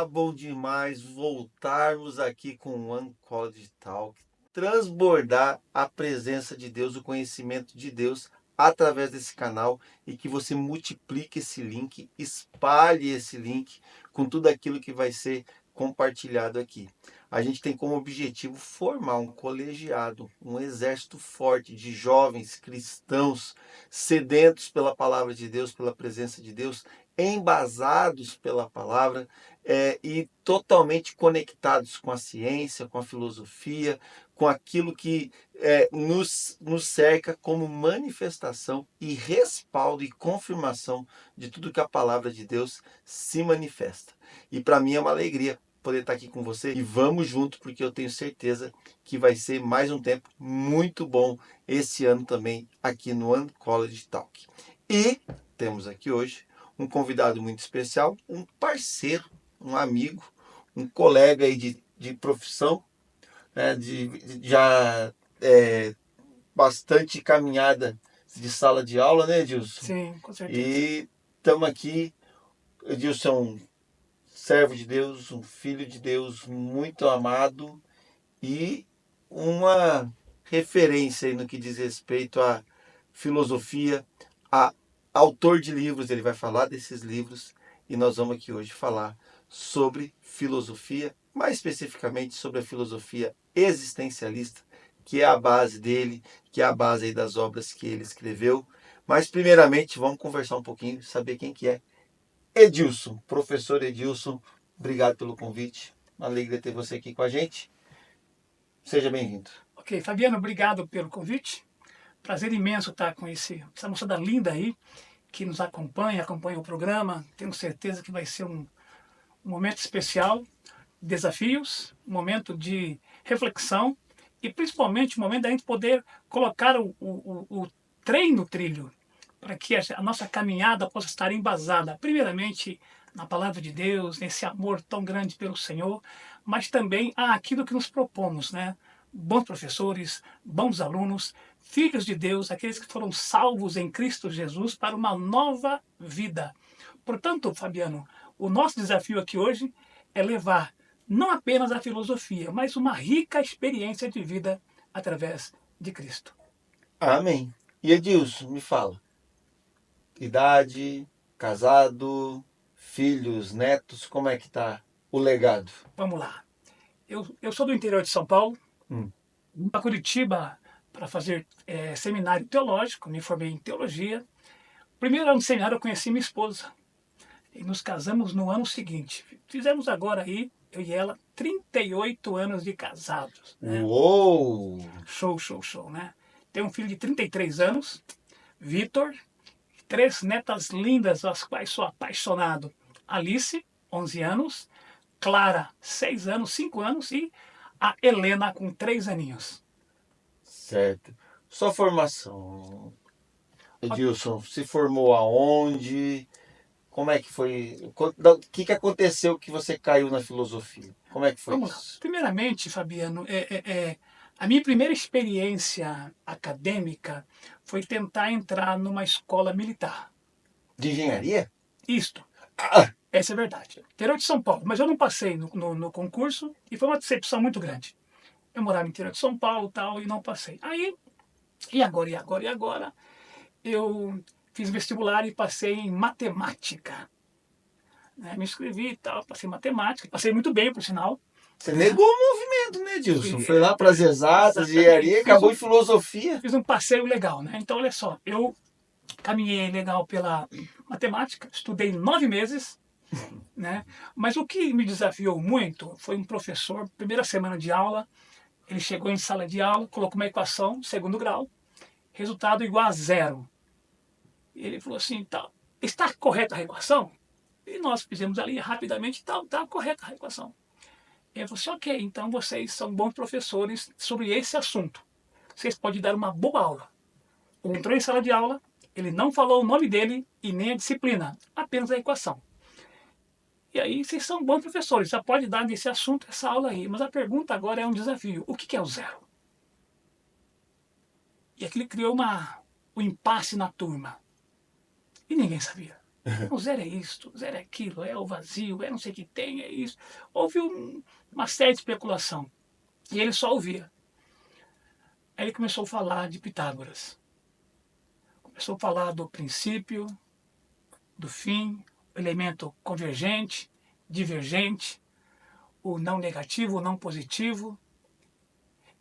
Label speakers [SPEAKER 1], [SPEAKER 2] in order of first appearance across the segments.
[SPEAKER 1] bom demais voltarmos aqui com o One College Talk, transbordar a presença de Deus, o conhecimento de Deus através desse canal e que você multiplique esse link, espalhe esse link com tudo aquilo que vai ser compartilhado aqui. A gente tem como objetivo formar um colegiado, um exército forte de jovens cristãos sedentos pela palavra de Deus, pela presença de Deus, embasados pela palavra e totalmente conectados com a ciência, com a filosofia, com aquilo que nos cerca como manifestação e respaldo e confirmação de tudo que a palavra de Deus se manifesta. E para mim é uma alegria poder estar aqui com você e vamos junto, porque eu tenho certeza que vai ser mais um tempo muito bom esse ano também aqui no One College Talk. E temos aqui hoje um convidado muito especial, um parceiro, um amigo, um colega aí de profissão, né, já bastante caminhada de sala de aula, né, Edilson?
[SPEAKER 2] Sim, com certeza.
[SPEAKER 1] E estamos aqui, Edilson é um servo de Deus, um filho de Deus muito amado e uma referência aí no que diz respeito à filosofia, a autor de livros. Ele vai falar desses livros e nós vamos aqui hoje falar sobre filosofia, mais especificamente sobre a filosofia existencialista, que é a base dele, que é a base aí das obras que ele escreveu. Mas primeiramente vamos conversar um pouquinho, saber quem que é Edilson. Professor Edilson, obrigado pelo convite. Uma alegria ter você aqui com a gente. Seja bem-vindo.
[SPEAKER 2] Ok, Fabiano, obrigado pelo convite. Prazer imenso estar com essa moçada linda aí, que nos acompanha o programa. Tenho certeza que vai ser um momento especial, desafios, um momento de reflexão e principalmente um momento da gente poder colocar o trem no trilho, para que a nossa caminhada possa estar embasada, primeiramente, na palavra de Deus, nesse amor tão grande pelo Senhor, mas também aquilo que nos propomos, né? Bons professores, bons alunos, filhos de Deus, aqueles que foram salvos em Cristo Jesus para uma nova vida. Portanto, Fabiano, o nosso desafio aqui hoje é levar não apenas a filosofia, mas uma rica experiência de vida através de Cristo.
[SPEAKER 1] Amém. E Edilson, me fala. Idade, casado, filhos, netos, como é que tá o legado?
[SPEAKER 2] Vamos lá. Eu sou do interior de São Paulo,
[SPEAKER 1] Hum.
[SPEAKER 2] vim para Curitiba para fazer seminário teológico, me formei em teologia. Primeiro ano de seminário eu conheci minha esposa e nos casamos no ano seguinte. Fizemos agora aí, eu e ela, 38 anos de casados. Né?
[SPEAKER 1] Uou!
[SPEAKER 2] Show, show, show, né? Tenho um filho de 33 anos, Vitor, 3 netas lindas, as quais sou apaixonado. Alice, 11 anos, Clara, 6 anos, 5 anos e a Helena com 3 aninhos.
[SPEAKER 1] Certo. Sua formação, Edilson, se formou aonde? Como é que foi? O que aconteceu que você caiu na filosofia? Como é que foi
[SPEAKER 2] Vamos lá.
[SPEAKER 1] isso?
[SPEAKER 2] Primeiramente, Fabiano, a minha primeira experiência acadêmica foi tentar entrar numa escola militar.
[SPEAKER 1] De engenharia?
[SPEAKER 2] Isto,
[SPEAKER 1] Ah,
[SPEAKER 2] essa é a verdade. Interior de São Paulo, mas eu não passei no concurso e foi uma decepção muito grande. Eu morava no interior de São Paulo tal, e não passei. Aí, e agora? Eu fiz vestibular e passei em matemática. Né? Me inscrevi e tal, passei em matemática, passei muito bem, por sinal.
[SPEAKER 1] você
[SPEAKER 2] Né?
[SPEAKER 1] negou o movimento, né, Edilson?
[SPEAKER 2] Fui,
[SPEAKER 1] Foi lá para as exatas,
[SPEAKER 2] exatamente,
[SPEAKER 1] engenharia, acabou em filosofia.
[SPEAKER 2] fiz um passeio legal. Né? Então, olha só, eu caminhei legal pela matemática, estudei 9 meses, né? Mas o que me desafiou muito foi um professor, primeira semana de aula, ele chegou em sala de aula, colocou uma equação, segundo grau, resultado igual a zero. E ele falou assim, tá, está correta a equação? E nós fizemos ali rapidamente, tá correta a equação. E ele falou assim, ok, então vocês são bons professores sobre esse assunto. Vocês podem dar uma boa aula. Ele entrou em sala de aula, ele não falou o nome dele e nem a disciplina, apenas a equação. E aí vocês são bons professores, já pode dar nesse assunto essa aula aí. Mas a pergunta agora é um desafio. O que é o zero? E aquilo criou um impasse na turma. E ninguém sabia. O zero é isto, zero é aquilo, é o vazio, é não sei o que tem, é isso. Houve uma série de especulação. E ele só ouvia. Aí ele começou a falar de Pitágoras. Começou a falar do princípio, do fim, o elemento convergente, divergente, o não negativo, o não positivo.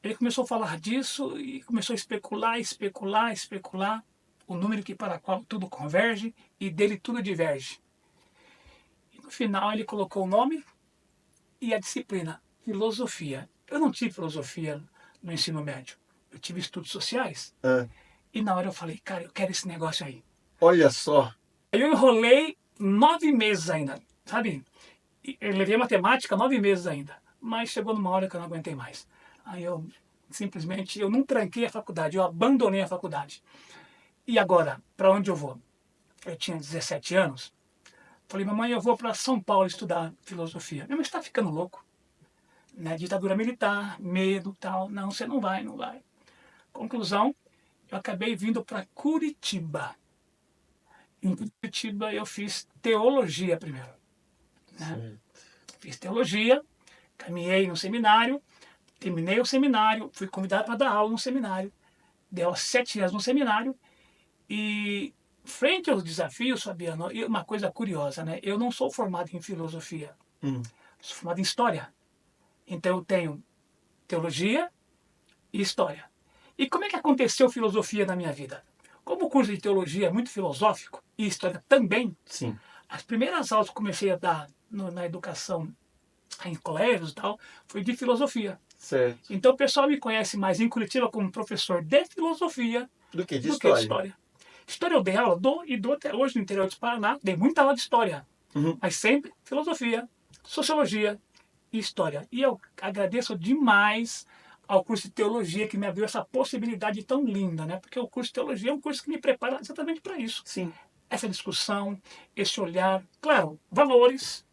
[SPEAKER 2] Ele começou a falar disso e começou a especular, especular, especular. O número que para qual tudo converge e dele tudo diverge. E no final ele colocou o nome e a disciplina, filosofia. Eu não tive filosofia no ensino médio. Eu tive estudos sociais.
[SPEAKER 1] Ah,
[SPEAKER 2] E na hora eu falei, cara, eu quero esse negócio aí.
[SPEAKER 1] olha só.
[SPEAKER 2] Aí eu enrolei 9 meses ainda, sabe? Eu levei matemática 9 meses ainda. Mas chegou numa hora que eu não aguentei mais. Aí eu simplesmente, eu não tranquei a faculdade, eu abandonei a faculdade. E agora, para onde eu vou? Eu tinha 17 anos. Falei, mamãe, eu vou para São Paulo estudar filosofia. Minha mãe está ficando louco, né? Ditadura militar, medo, tal. Não, você não vai, não vai. Conclusão, eu acabei vindo para Curitiba. Em Curitiba eu fiz teologia primeiro, né?
[SPEAKER 1] Certo.
[SPEAKER 2] Fiz teologia, caminhei no seminário, terminei o seminário, fui convidado para dar aula no seminário. Dei aula 7 anos no seminário e frente aos desafios, Fabiano, e uma coisa curiosa, né? Eu não sou formado em filosofia,
[SPEAKER 1] Hum,
[SPEAKER 2] sou formado em história. Então eu tenho teologia e história. E como é que aconteceu filosofia na minha vida? Como o curso de teologia é muito filosófico e história também,
[SPEAKER 1] sim.
[SPEAKER 2] as primeiras aulas que comecei a dar na educação em colégios e tal, foi de filosofia.
[SPEAKER 1] Certo.
[SPEAKER 2] Então o pessoal me conhece mais em Curitiba como professor de filosofia
[SPEAKER 1] Do que de
[SPEAKER 2] do que de
[SPEAKER 1] história?
[SPEAKER 2] história. História eu dei aula, dou e dou até hoje no interior do Paraná, dei muita aula de história,
[SPEAKER 1] Uhum.
[SPEAKER 2] mas sempre filosofia, sociologia e história. E eu agradeço demais ao curso de teologia que me abriu essa possibilidade tão linda, né? Porque o curso de teologia é um curso que me prepara exatamente para isso.
[SPEAKER 1] Sim.
[SPEAKER 2] Essa discussão, esse olhar, claro, valores,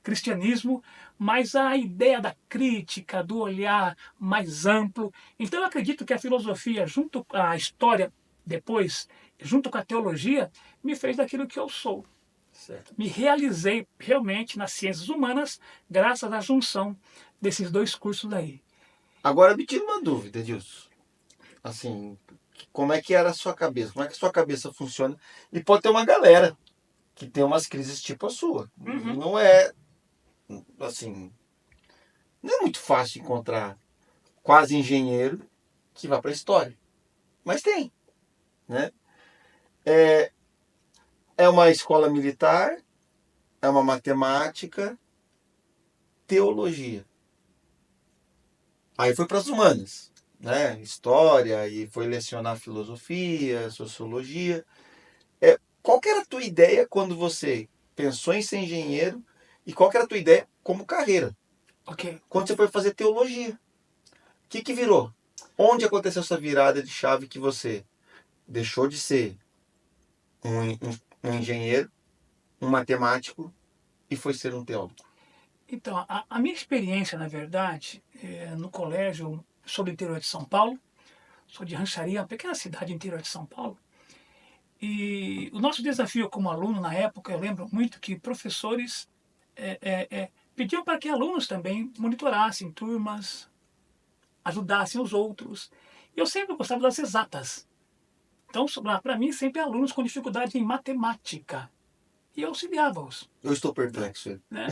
[SPEAKER 2] cristianismo, mas a ideia da crítica, do olhar mais amplo. Então eu acredito que a filosofia, junto com a história, depois, junto com a teologia, me fez daquilo que eu sou.
[SPEAKER 1] Certo.
[SPEAKER 2] Me realizei realmente nas ciências humanas, graças à junção desses dois cursos aí.
[SPEAKER 1] Agora me tira uma dúvida, Dilson. Assim, como é que era a sua cabeça? Como é que a sua cabeça funciona? E pode ter uma galera que tem umas crises tipo a sua.
[SPEAKER 2] Uhum.
[SPEAKER 1] Não é, assim, não é muito fácil encontrar quase engenheiro que vá para a história. Mas tem, né? É, é uma escola militar, é uma matemática, teologia. Aí foi para as humanas, né? História, e foi lecionar filosofia, sociologia. Qual que era a tua ideia quando você pensou em ser engenheiro e qual que era a tua ideia como carreira?
[SPEAKER 2] Ok.
[SPEAKER 1] Quando você foi fazer teologia, o que virou? Onde aconteceu essa virada de chave que você deixou de ser um engenheiro, um matemático e foi ser um teólogo?
[SPEAKER 2] Então, a minha experiência, na verdade, no colégio, sou do interior de São Paulo, sou de Rancharia, uma pequena cidade interior de São Paulo. E o nosso desafio como aluno na época, eu lembro muito que professores pediam para que alunos também monitorassem turmas, ajudassem os outros. Eu sempre gostava das exatas. Então, para mim, sempre alunos com dificuldade em matemática. E eu auxiliava-os,
[SPEAKER 1] Eu estou perplexo.
[SPEAKER 2] né?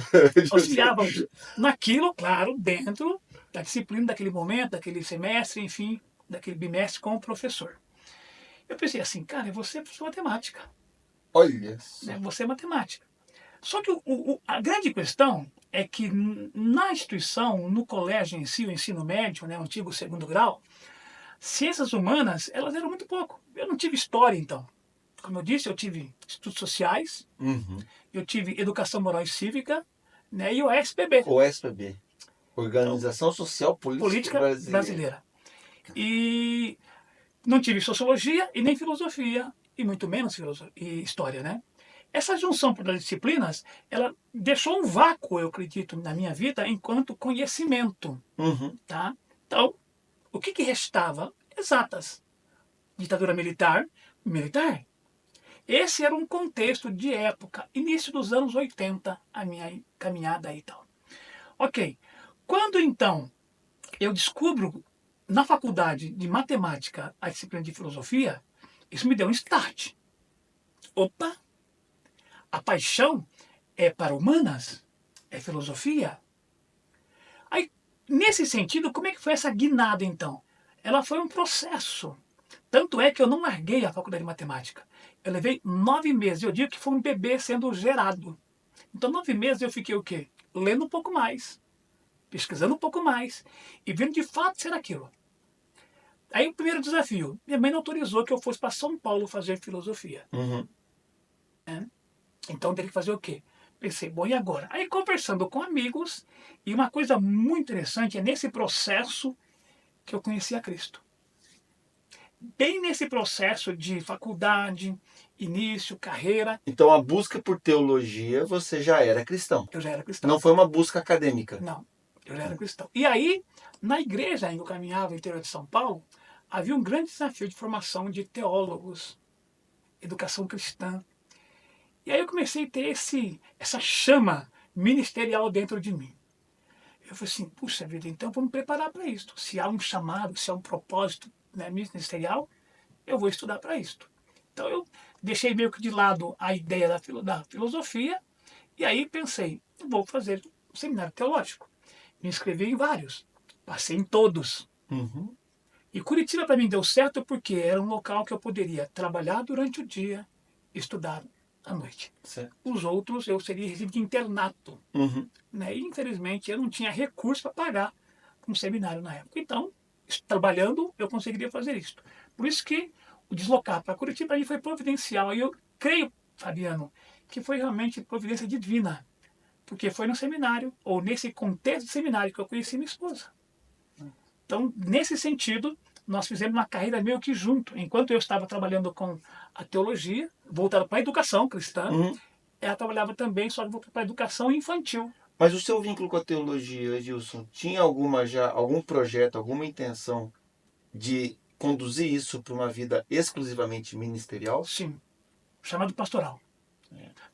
[SPEAKER 2] Auxiliava-os naquilo, claro, dentro da disciplina daquele momento, daquele semestre, enfim, daquele bimestre com o professor. Eu pensei assim, cara, você é professor de matemática,
[SPEAKER 1] Olha
[SPEAKER 2] né?
[SPEAKER 1] só.
[SPEAKER 2] Você é matemática. Só que a grande questão é que na instituição, no colégio em si, o ensino médio, né, o antigo segundo grau, ciências humanas, elas eram muito pouco. Eu não tive história, então. Como eu disse, eu tive estudos sociais,
[SPEAKER 1] Uhum.
[SPEAKER 2] eu tive educação moral e cívica, né, e o SPB,
[SPEAKER 1] OSPB,
[SPEAKER 2] então,
[SPEAKER 1] Organização Social Política
[SPEAKER 2] política
[SPEAKER 1] Brasileira.
[SPEAKER 2] brasileira. E não tive sociologia e nem filosofia, e muito menos e história, né? Essa junção das disciplinas, ela deixou um vácuo, eu acredito, na minha vida enquanto conhecimento,
[SPEAKER 1] Uhum.
[SPEAKER 2] tá? Então, o que restava? Exatas. Ditadura militar, militar. Esse era um contexto de época, início dos anos 80, a minha caminhada aí e tal. Ok. Quando então eu descubro na faculdade de matemática a disciplina de filosofia, isso me deu um start. Opa, a paixão é para humanas, é filosofia. Aí, nesse sentido, como é que foi essa guinada então? Ela foi um processo. Tanto é que eu não larguei a faculdade de matemática. Eu levei 9 meses. Eu digo que foi um bebê sendo gerado. Então, 9 meses eu fiquei o quê? Lendo um pouco mais, pesquisando um pouco mais e vendo de fato ser aquilo. Aí o primeiro desafio, minha mãe não autorizou que eu fosse para São Paulo fazer filosofia.
[SPEAKER 1] Uhum.
[SPEAKER 2] Então eu teria que fazer o quê? Pensei, bom, e agora? Aí conversando com amigos, e uma coisa muito interessante é nesse processo que eu conheci a Cristo. Bem nesse processo de faculdade, início, carreira,
[SPEAKER 1] Então, a busca por teologia, você já era cristão.
[SPEAKER 2] eu já era cristão.
[SPEAKER 1] Não foi uma busca acadêmica.
[SPEAKER 2] Não, eu já era cristão. E aí, na igreja em que eu caminhava no interior de São Paulo, havia um grande desafio de formação de teólogos, educação cristã. E aí eu comecei a ter essa chama ministerial dentro de mim. Eu falei assim, puxa vida, então vamos preparar para isso. Se há um chamado, se há um propósito, né, ministerial, eu vou estudar para isto. Então eu deixei meio que de lado a ideia da filosofia e aí pensei, vou fazer um seminário teológico. Me inscrevi em vários, passei em todos.
[SPEAKER 1] Uhum.
[SPEAKER 2] E Curitiba para mim deu certo porque era um local que eu poderia trabalhar durante o dia, estudar à noite.
[SPEAKER 1] Certo.
[SPEAKER 2] Os outros eu seria regime de internato.
[SPEAKER 1] Uhum.
[SPEAKER 2] Né? E, infelizmente, eu não tinha recurso para pagar um seminário na época. Então, trabalhando, eu conseguiria fazer isso. Por isso que o deslocar para Curitiba para mim foi providencial. E eu creio, Fabiano, que foi realmente providência divina. Porque foi no seminário, ou nesse contexto de seminário, que eu conheci minha esposa. Então, nesse sentido, nós fizemos uma carreira meio que junto. Enquanto eu estava trabalhando com a teologia, voltada para a educação cristã,
[SPEAKER 1] Uhum.
[SPEAKER 2] ela trabalhava também só voltada para a educação infantil.
[SPEAKER 1] Mas o seu vínculo com a teologia, Gilson, tinha algum projeto, alguma intenção de conduzir isso para uma vida exclusivamente ministerial?
[SPEAKER 2] Sim, chamado pastoral.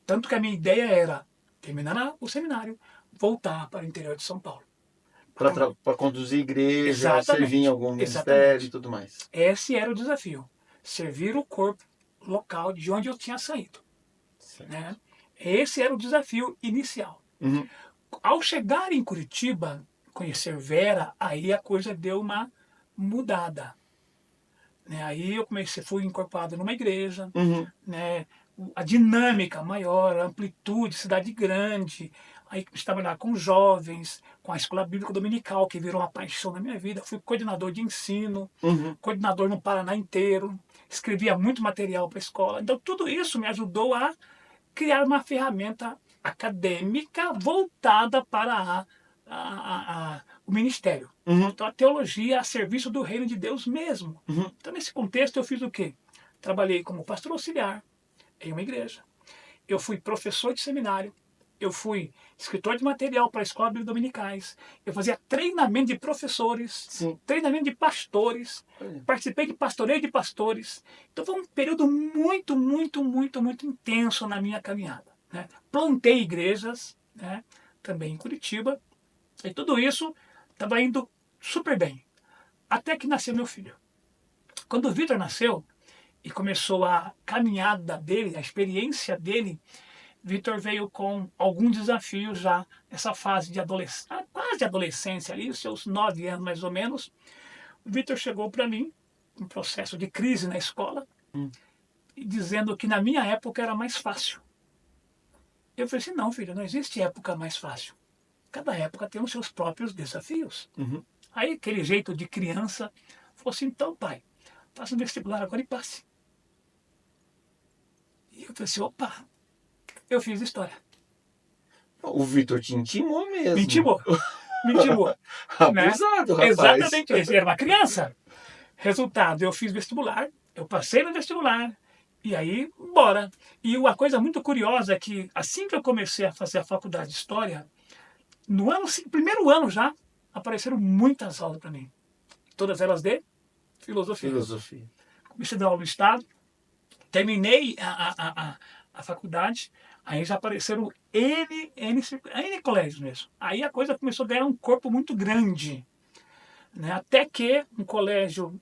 [SPEAKER 2] Tanto que a minha ideia era terminar o seminário, voltar para o interior de São Paulo.
[SPEAKER 1] Para conduzir igreja, servir em
[SPEAKER 2] Exatamente,
[SPEAKER 1] algum ministério e
[SPEAKER 2] exatamente.
[SPEAKER 1] tudo mais.
[SPEAKER 2] Esse era o desafio. Servir o corpo local de onde eu tinha saído.
[SPEAKER 1] Certo.
[SPEAKER 2] Né? Esse era o desafio inicial.
[SPEAKER 1] Uhum.
[SPEAKER 2] Ao chegar em Curitiba, conhecer Vera, aí a coisa deu uma mudada. Né? Aí eu fui incorporado numa igreja,
[SPEAKER 1] Uhum.
[SPEAKER 2] né? A dinâmica maior, a amplitude, cidade grande. Aí comecei a trabalhar com jovens, com a escola bíblica dominical, que virou uma paixão na minha vida. Fui coordenador de ensino,
[SPEAKER 1] Uhum.
[SPEAKER 2] coordenador no Paraná inteiro, escrevia muito material para a escola. Então tudo isso me ajudou a criar uma ferramenta acadêmica voltada para o ministério.
[SPEAKER 1] Uhum.
[SPEAKER 2] Então, a teologia a serviço do reino de Deus mesmo.
[SPEAKER 1] Uhum.
[SPEAKER 2] Então, nesse contexto, eu fiz o quê? Trabalhei como pastor auxiliar em uma igreja. Eu fui professor de seminário. Eu fui escritor de material para a escola bíblica dominicais. Eu fazia treinamento de professores,
[SPEAKER 1] Sim.
[SPEAKER 2] treinamento de pastores. Participei de pastoreio de pastores. Então foi um período muito, muito, muito, muito intenso na minha caminhada. Né? Plantei igrejas, né? Também em Curitiba. E tudo isso estava indo super bem. Até que nasceu meu filho. Quando o Vitor nasceu e começou a caminhada dele, a experiência dele, Vitor veio com alguns desafios já nessa fase de adolescência, quase adolescência ali, os seus 9 anos mais ou menos. O Vitor chegou para mim, um processo de crise na escola, e dizendo que na minha época era mais fácil. Eu falei assim, não filho, não existe época mais fácil. Cada época tem os seus próprios desafios.
[SPEAKER 1] Uhum.
[SPEAKER 2] Aí aquele jeito de criança, falou assim, então pai, faça um vestibular agora e passe. E eu falei assim, opa, eu fiz história.
[SPEAKER 1] O Vitor te intimou mesmo.
[SPEAKER 2] Me intimou. Me intimou. Né?
[SPEAKER 1] Abusado, rapaz.
[SPEAKER 2] Exatamente, ele era uma criança. Resultado, eu fiz vestibular, eu passei no vestibular, e aí, bora. E uma coisa muito curiosa é que assim que eu comecei a fazer a faculdade de História, no primeiro ano já, apareceram muitas aulas para mim. Todas elas de filosofia.
[SPEAKER 1] Filosofia.
[SPEAKER 2] Comecei a dar aula no Estado, terminei a faculdade, aí já apareceram N colégios mesmo. Aí a coisa começou a ganhar um corpo muito grande, né? Até que um colégio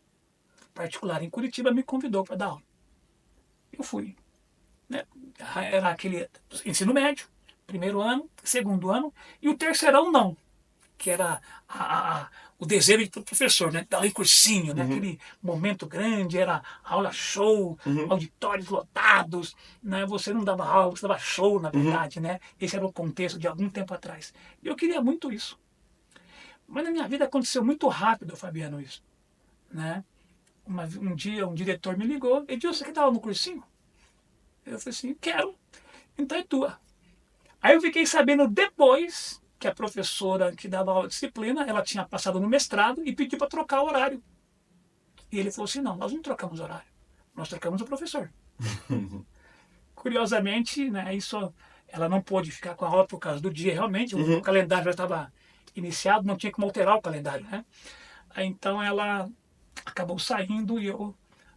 [SPEAKER 2] particular em Curitiba me convidou para dar aula. Eu fui, né? Era aquele ensino médio, primeiro ano, segundo ano, e o terceirão não, que era o desejo do professor, né? Dar aula em cursinho, né?
[SPEAKER 1] Uhum.
[SPEAKER 2] Aquele momento grande, era aula show,
[SPEAKER 1] Uhum.
[SPEAKER 2] auditórios lotados, né? Você não dava aula, você dava show, na
[SPEAKER 1] Uhum.
[SPEAKER 2] verdade, né? Esse era o contexto de algum tempo atrás. E eu queria muito isso. Mas na minha vida aconteceu muito rápido, Fabiano, isso, né? Um dia um diretor me ligou, Edilson, você quer dar aula no cursinho? Eu falei assim, quero, então é tua. Aí eu fiquei sabendo depois que a professora que dava aula de disciplina, ela tinha passado no mestrado e pediu para trocar o horário. E ele falou assim, não, nós não trocamos horário, nós trocamos o professor. Curiosamente, né, isso, ela não pôde ficar com a aula por causa do dia, realmente, o
[SPEAKER 1] Uhum.
[SPEAKER 2] calendário já estava iniciado, não tinha como alterar o calendário, né? Aí, então ela acabou saindo e eu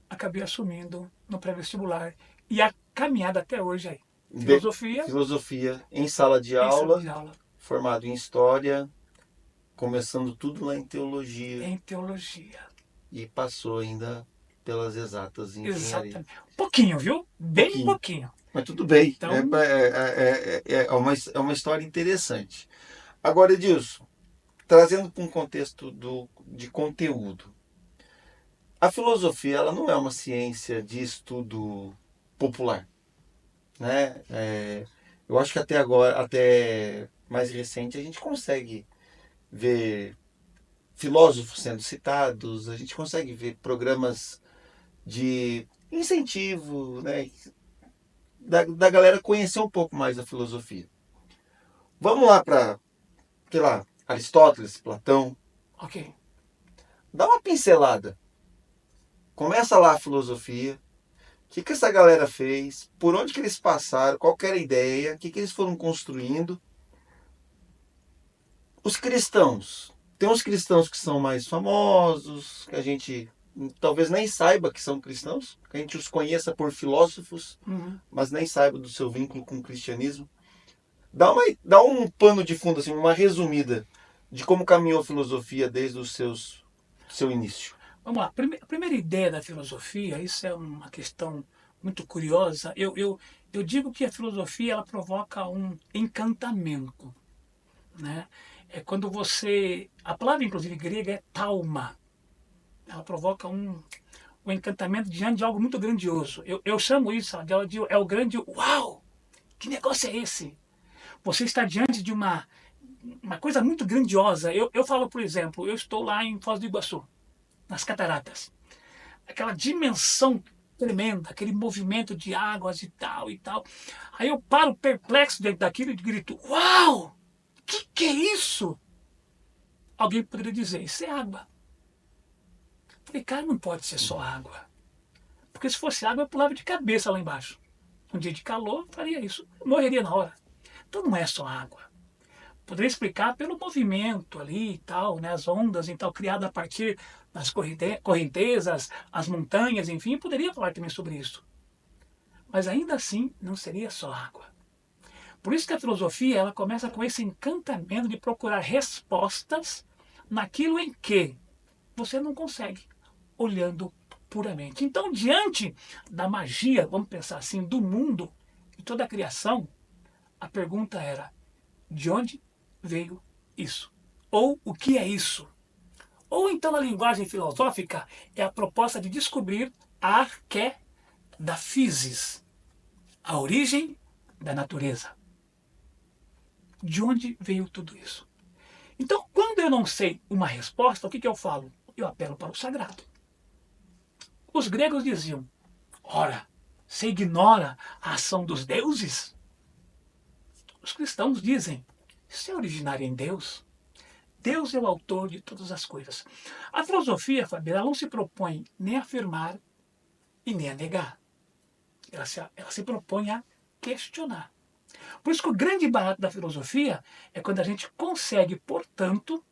[SPEAKER 2] acabei assumindo no pré-vestibular. E a caminhada até hoje aí.
[SPEAKER 1] Be-
[SPEAKER 2] Filosofia
[SPEAKER 1] Filosofia em sala de
[SPEAKER 2] em sala
[SPEAKER 1] aula,
[SPEAKER 2] de aula,
[SPEAKER 1] formado em história, começando tudo lá em teologia
[SPEAKER 2] em teologia.
[SPEAKER 1] e passou ainda pelas exatas em engenharia.
[SPEAKER 2] Exatamente. Pouquinho, viu? Bem
[SPEAKER 1] Pouquinho,
[SPEAKER 2] pouquinho.
[SPEAKER 1] mas tudo bem.
[SPEAKER 2] Então,
[SPEAKER 1] É uma história interessante. Agora, Edilson, trazendo para um contexto de conteúdo. A filosofia ela não é uma ciência de estudo popular, né? Eu acho que até agora, até mais recente, a gente consegue ver filósofos sendo citados, a gente consegue ver programas de incentivo, né? Da galera conhecer um pouco mais da filosofia. Vamos lá para, sei lá, Aristóteles, Platão.
[SPEAKER 2] ok.
[SPEAKER 1] Dá uma pincelada. Começa lá a filosofia. O que essa galera fez? Por onde que eles passaram? Qual que era a ideia? O que eles foram construindo? Os cristãos. Tem uns cristãos que são mais famosos, que a gente talvez nem saiba que são cristãos, que a gente os conheça por filósofos,
[SPEAKER 2] Uhum.
[SPEAKER 1] mas nem saiba do seu vínculo com o cristianismo. Dá um pano de fundo, assim, uma resumida de como caminhou a filosofia desde seu início.
[SPEAKER 2] Vamos lá. A primeira ideia da filosofia, isso é uma questão muito curiosa. Eu digo que a filosofia ela provoca um encantamento, né? É quando você... A palavra, inclusive, grega é tauma. Ela provoca um encantamento diante de algo muito grandioso. Eu chamo isso de é o grande uau! Que negócio é esse? Você está diante de uma coisa muito grandiosa. Eu falo, por exemplo, eu estou lá em Foz do Iguaçu, nas cataratas. Aquela dimensão tremenda, aquele movimento de águas e tal e tal. Aí eu paro perplexo dentro daquilo e grito: uau! Que é isso? Alguém poderia dizer: isso é água. Falei, cara, não pode ser só água. Porque se fosse água, eu pulava de cabeça lá embaixo. Um dia de calor, faria isso. Eu morreria na hora. Então não é só água. Poderia explicar pelo movimento ali e tal, né, as ondas e tal, criadas a partir das correntezas, as montanhas, enfim, poderia falar também sobre isso. Mas ainda assim, não seria só água. Por isso que a filosofia ela começa com esse encantamento de procurar respostas naquilo em que você não consegue, olhando puramente. Então, diante da magia, vamos pensar assim, do mundo e toda a criação, a pergunta era: de onde veio isso? Ou o que é isso? Ou então, na linguagem filosófica, é a proposta de descobrir a arqué da physis, a origem da natureza. De onde veio tudo isso? Então, quando eu não sei uma resposta, o que eu falo? Eu apelo para o sagrado. Os gregos diziam: ora, você ignora a ação dos deuses? Os cristãos dizem: isso é originário em Deus. Deus é o autor de todas as coisas. A filosofia, Fabiana, não se propõe nem a afirmar e nem a negar. Ela se propõe a questionar. Por isso que o grande barato da filosofia é quando a gente consegue, portanto,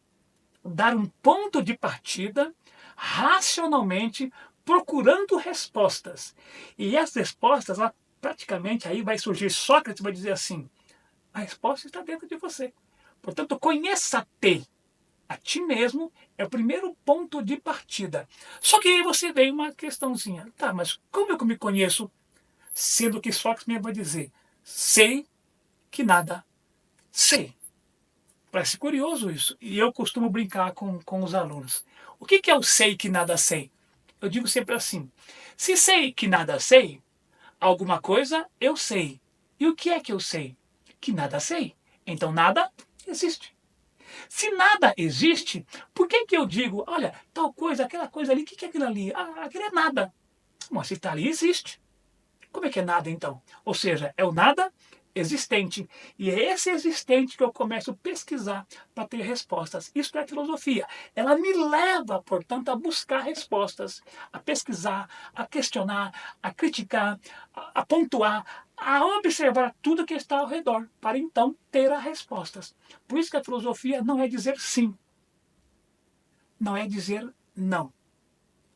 [SPEAKER 2] dar um ponto de partida racionalmente procurando respostas. E essas respostas, ela, praticamente, aí vai surgir Sócrates, vai dizer assim, a resposta está dentro de você. Portanto, conheça-te. A ti mesmo é o primeiro ponto de partida. Só que aí você vem uma questãozinha. Tá, mas como eu me conheço? Sendo que Sócrates mesmo vai dizer, sei que nada sei. Parece curioso isso. E eu costumo brincar com os alunos. O que é o sei que nada sei? Eu digo sempre assim, se sei que nada sei, alguma coisa eu sei. E o que é que eu sei? Que nada sei. Então nada existe. Se nada existe, por que eu digo, olha, tal coisa, aquela coisa ali, o que é aquilo ali? Ah, aquilo é nada. Mas se está ali, existe. Como é que é nada, então? Ou seja, é o nada existente. E é esse existente que eu começo a pesquisar para ter respostas. Isso é a filosofia. Ela me leva, portanto, a buscar respostas, a pesquisar, a questionar, a criticar, a pontuar, a observar tudo que está ao redor, para então ter as respostas. Por isso que a filosofia não é dizer sim, não é dizer não.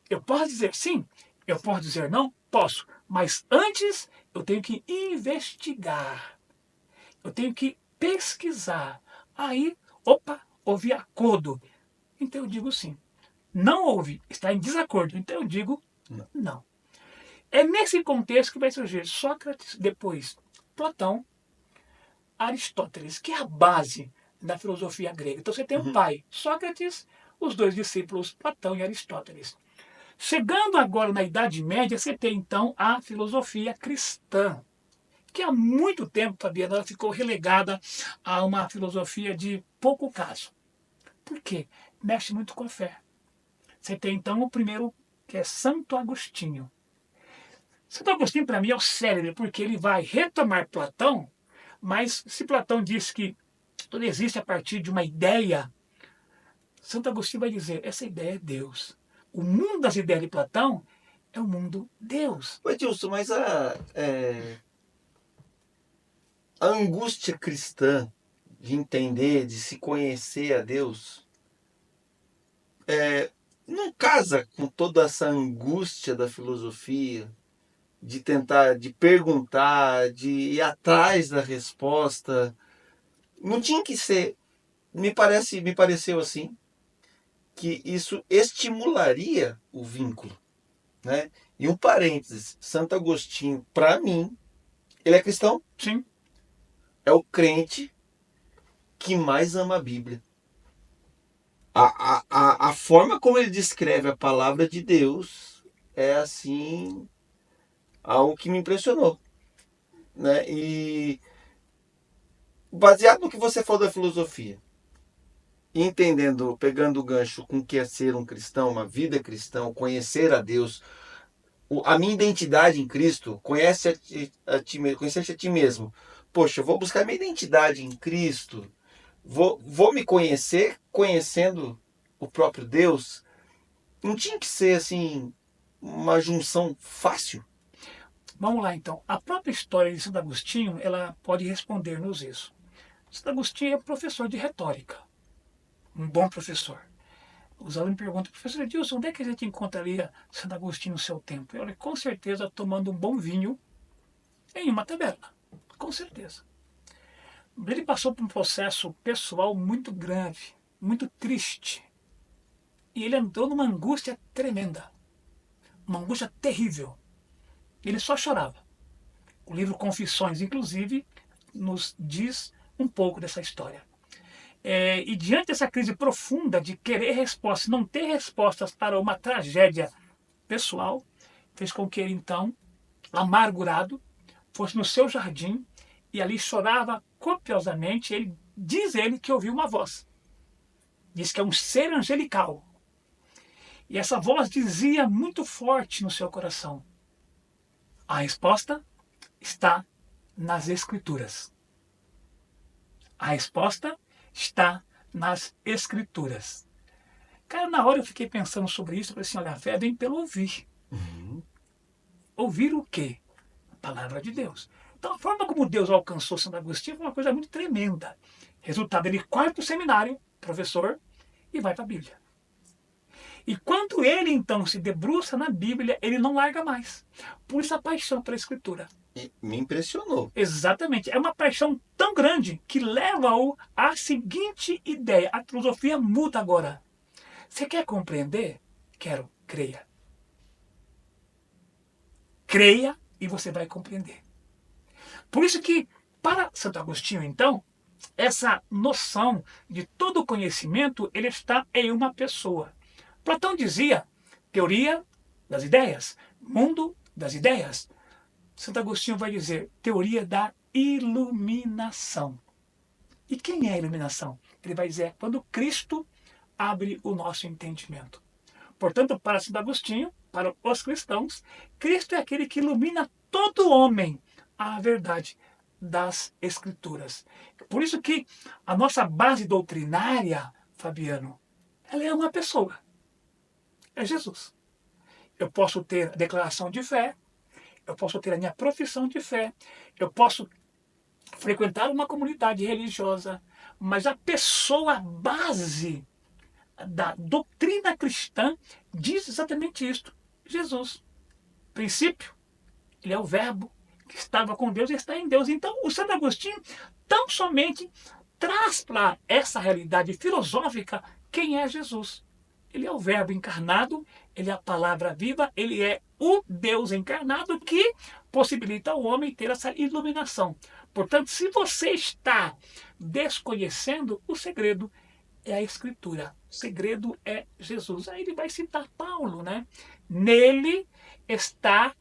[SPEAKER 2] Eu posso dizer sim, eu posso dizer não? Posso. Mas antes eu tenho que investigar. Eu tenho que pesquisar. Aí, opa, houve acordo. Então eu digo sim. Não houve, está em desacordo. Então eu digo
[SPEAKER 1] Não.
[SPEAKER 2] não. É nesse contexto que vai surgir Sócrates, depois Platão, Aristóteles, que é a base da filosofia grega. Então você tem o
[SPEAKER 1] Uhum.
[SPEAKER 2] pai, Sócrates, os dois discípulos, Platão e Aristóteles. Chegando agora na Idade Média, você tem então a filosofia cristã, que há muito tempo, Fabiana, ela ficou relegada a uma filosofia de pouco caso. Por quê? Mexe muito com a fé. Você tem então o primeiro, que é Santo Agostinho. Santo Agostinho, para mim, é o célebre, porque ele vai retomar Platão, mas se Platão diz que tudo existe a partir de uma ideia, Santo Agostinho vai dizer, essa ideia é Deus. O mundo das ideias de Platão é o mundo Deus.
[SPEAKER 1] Ô, Edilson, mas a angústia cristã de entender, de se conhecer a Deus, não casa com toda essa angústia da filosofia, de tentar, de perguntar, de ir atrás da resposta. Não tinha que ser, me pareceu assim, que isso estimularia o vínculo, né? E um parênteses, Santo Agostinho, para mim, ele é cristão,
[SPEAKER 2] Sim,
[SPEAKER 1] é o crente que mais ama a Bíblia. A forma como ele descreve a palavra de Deus é assim algo que me impressionou, né? E baseado no que você falou da filosofia, entendendo, pegando o gancho com o que é ser um cristão, uma vida cristã, conhecer a Deus, a minha identidade em Cristo, conhecer a ti mesmo. Poxa, eu vou buscar minha identidade em Cristo, vou me conhecer conhecendo o próprio Deus. Não tinha que ser assim uma junção fácil.
[SPEAKER 2] vamos lá então. A própria história de Santo Agostinho, ela pode responder-nos isso. Santo Agostinho é professor de retórica, um bom professor. Os alunos me perguntam, professor Edilson, onde é que a gente encontraria Santo Agostinho no seu tempo? Eu olho, com certeza tomando um bom vinho em uma taberna, com certeza. Ele passou por um processo pessoal muito grave, muito triste. E ele entrou numa angústia tremenda, uma angústia terrível. Ele só chorava. O livro Confissões, inclusive, nos diz um pouco dessa história. E diante dessa crise profunda de querer respostas, não ter respostas para uma tragédia pessoal, fez com que ele, então, amargurado, fosse no seu jardim e ali chorava copiosamente. Diz ele que ouviu uma voz. Diz que é um ser angelical. E essa voz dizia muito forte no seu coração: a resposta está nas Escrituras. A resposta está nas Escrituras. Cara, na hora eu fiquei pensando sobre isso, eu falei assim, olha, a fé vem pelo ouvir.
[SPEAKER 1] Uhum.
[SPEAKER 2] Ouvir o quê? A palavra de Deus. Então a forma como Deus alcançou Santo Agostinho foi uma coisa muito tremenda. Resultado, ele corta o seminário, professor, e vai para a Bíblia. E quando ele, então, se debruça na Bíblia, ele não larga mais. Por isso a paixão pela Escritura.
[SPEAKER 1] E me impressionou.
[SPEAKER 2] Exatamente. É uma paixão tão grande que leva-o à seguinte ideia. A filosofia muda agora. Você quer compreender? Quero. Creia. Creia e você vai compreender. Por isso que, para Santo Agostinho, então, essa noção de todo conhecimento, ele está em uma pessoa. Platão dizia, teoria das ideias, mundo das ideias. Santo Agostinho vai dizer, teoria da iluminação. E quem é a iluminação? Ele vai dizer, quando Cristo abre o nosso entendimento. Portanto, para Santo Agostinho, para os cristãos, Cristo é aquele que ilumina todo homem à verdade das Escrituras. Por isso que a nossa base doutrinária, Fabiano, ela é uma pessoa. É Jesus. Eu posso ter a declaração de fé, eu posso ter a minha profissão de fé, eu posso frequentar uma comunidade religiosa, mas a pessoa base da doutrina cristã diz exatamente isto. Jesus. Princípio, ele é o verbo que estava com Deus e está em Deus. Então, o Santo Agostinho tão somente traz para essa realidade filosófica quem é Jesus. Ele é o verbo encarnado, ele é a palavra viva, ele é o Deus encarnado que possibilita ao homem ter essa iluminação. Portanto, se você está desconhecendo, o segredo é a Escritura. O segredo é Jesus. Aí ele vai citar Paulo, né? Nele está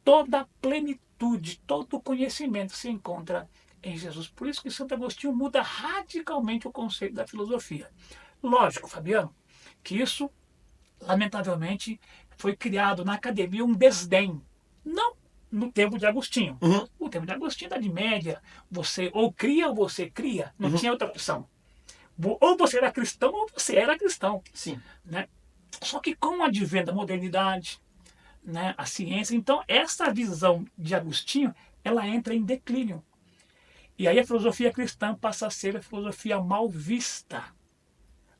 [SPEAKER 2] toda a plenitude, todo o conhecimento se encontra em Jesus. Por isso que Santo Agostinho muda radicalmente o conceito da filosofia. Lógico, Fabiano, que isso, lamentavelmente, foi criado na academia um desdém. Não no tempo de Agostinho.
[SPEAKER 1] Uhum.
[SPEAKER 2] O tempo de Agostinho, Idade Média, você ou cria ou você cria, não tinha outra opção. Ou você era cristão ou você era cristão.
[SPEAKER 1] Sim.
[SPEAKER 2] Né? Só que com o advento da modernidade, né, a ciência, então essa visão de Agostinho, ela entra em declínio. E aí a filosofia cristã passa a ser a filosofia mal vista.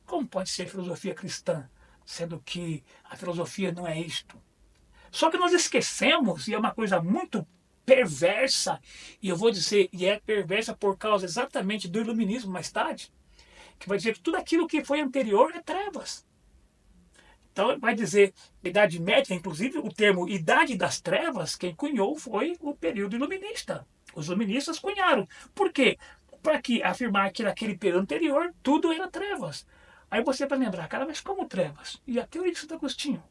[SPEAKER 2] Como pode ser filosofia cristã, sendo que a filosofia não é isto? Só que nós esquecemos, e é uma coisa muito perversa, e eu vou dizer, e é perversa por causa exatamente do iluminismo mais tarde, que vai dizer que tudo aquilo que foi anterior é trevas. Então vai dizer, Idade Média, inclusive o termo Idade das Trevas, quem cunhou foi o período iluminista. Os iluministas cunharam. Por quê? Para que afirmar que naquele período anterior tudo era trevas. Aí você vai lembrar, cara, mas como trevas? E a teoria de Santo Agostinho?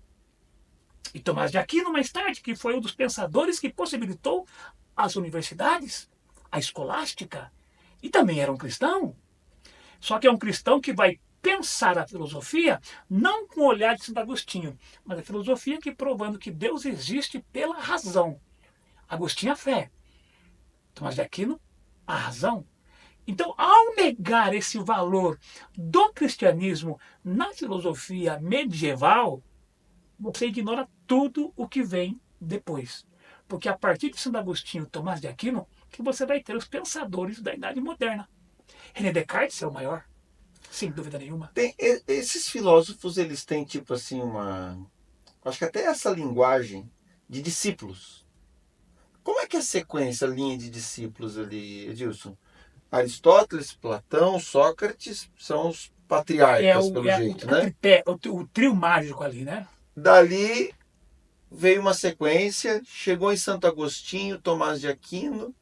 [SPEAKER 2] E Tomás de Aquino, mais tarde, que foi um dos pensadores que possibilitou as universidades, a escolástica, e também era um cristão. Só que é um cristão que vai pensar a filosofia não com o olhar de Santo Agostinho, mas a filosofia que provando que Deus existe pela razão. Agostinho a fé, Tomás de Aquino a razão. Então, ao negar esse valor do cristianismo na filosofia medieval, você ignora tudo o que vem depois. Porque a partir de Santo Agostinho e Tomás de Aquino, que você vai ter os pensadores da Idade Moderna. René Descartes é o maior, sem dúvida nenhuma.
[SPEAKER 1] Esses filósofos, eles têm tipo assim acho que até essa linguagem de discípulos. Como é que é a sequência, a linha de discípulos ali, Edilson? Aristóteles, Platão, Sócrates são os patriarcas, pelo jeito, né?
[SPEAKER 2] Tripé, o trio mágico ali, né?
[SPEAKER 1] Dali veio uma sequência, chegou em Santo Agostinho, Tomás de Aquino.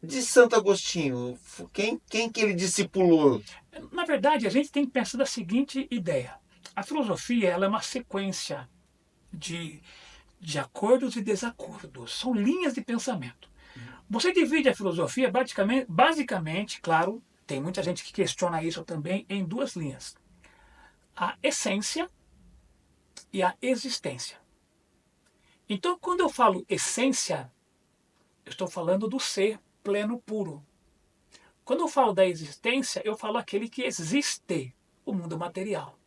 [SPEAKER 1] De Santo Agostinho, quem que ele discipulou?
[SPEAKER 2] Na verdade, a gente tem que pensar da seguinte ideia. A filosofia ela é uma sequência de acordos e desacordos. São linhas de pensamento. Você divide a filosofia basicamente, claro, tem muita gente que questiona isso também, em duas linhas. A essência e a existência. Então, quando eu falo essência, eu estou falando do ser pleno puro. Quando eu falo da existência, eu falo aquele que existe, o mundo material.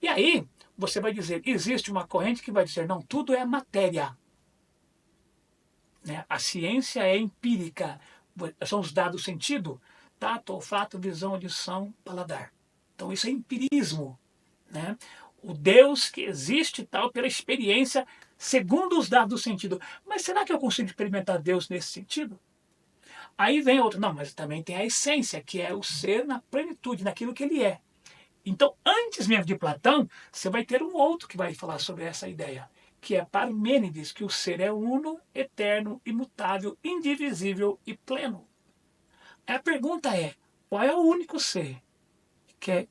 [SPEAKER 2] E aí, você vai dizer, existe uma corrente que vai dizer, não, tudo é matéria. Né? A ciência é empírica, são os dados sentido, tato, olfato, visão, audição, paladar. Então isso é empirismo. Né? o Deus que existe e tal, pela experiência, segundo os dados do sentido. Mas será que eu consigo experimentar Deus nesse sentido? Aí vem outro, não, mas também tem a essência, que é o ser na plenitude, naquilo que ele é. Então, antes mesmo de Platão, você vai ter um outro que vai falar sobre essa ideia, que é Parmênides, que o ser é uno, eterno, imutável, indivisível e pleno. A pergunta é, qual é o único ser que é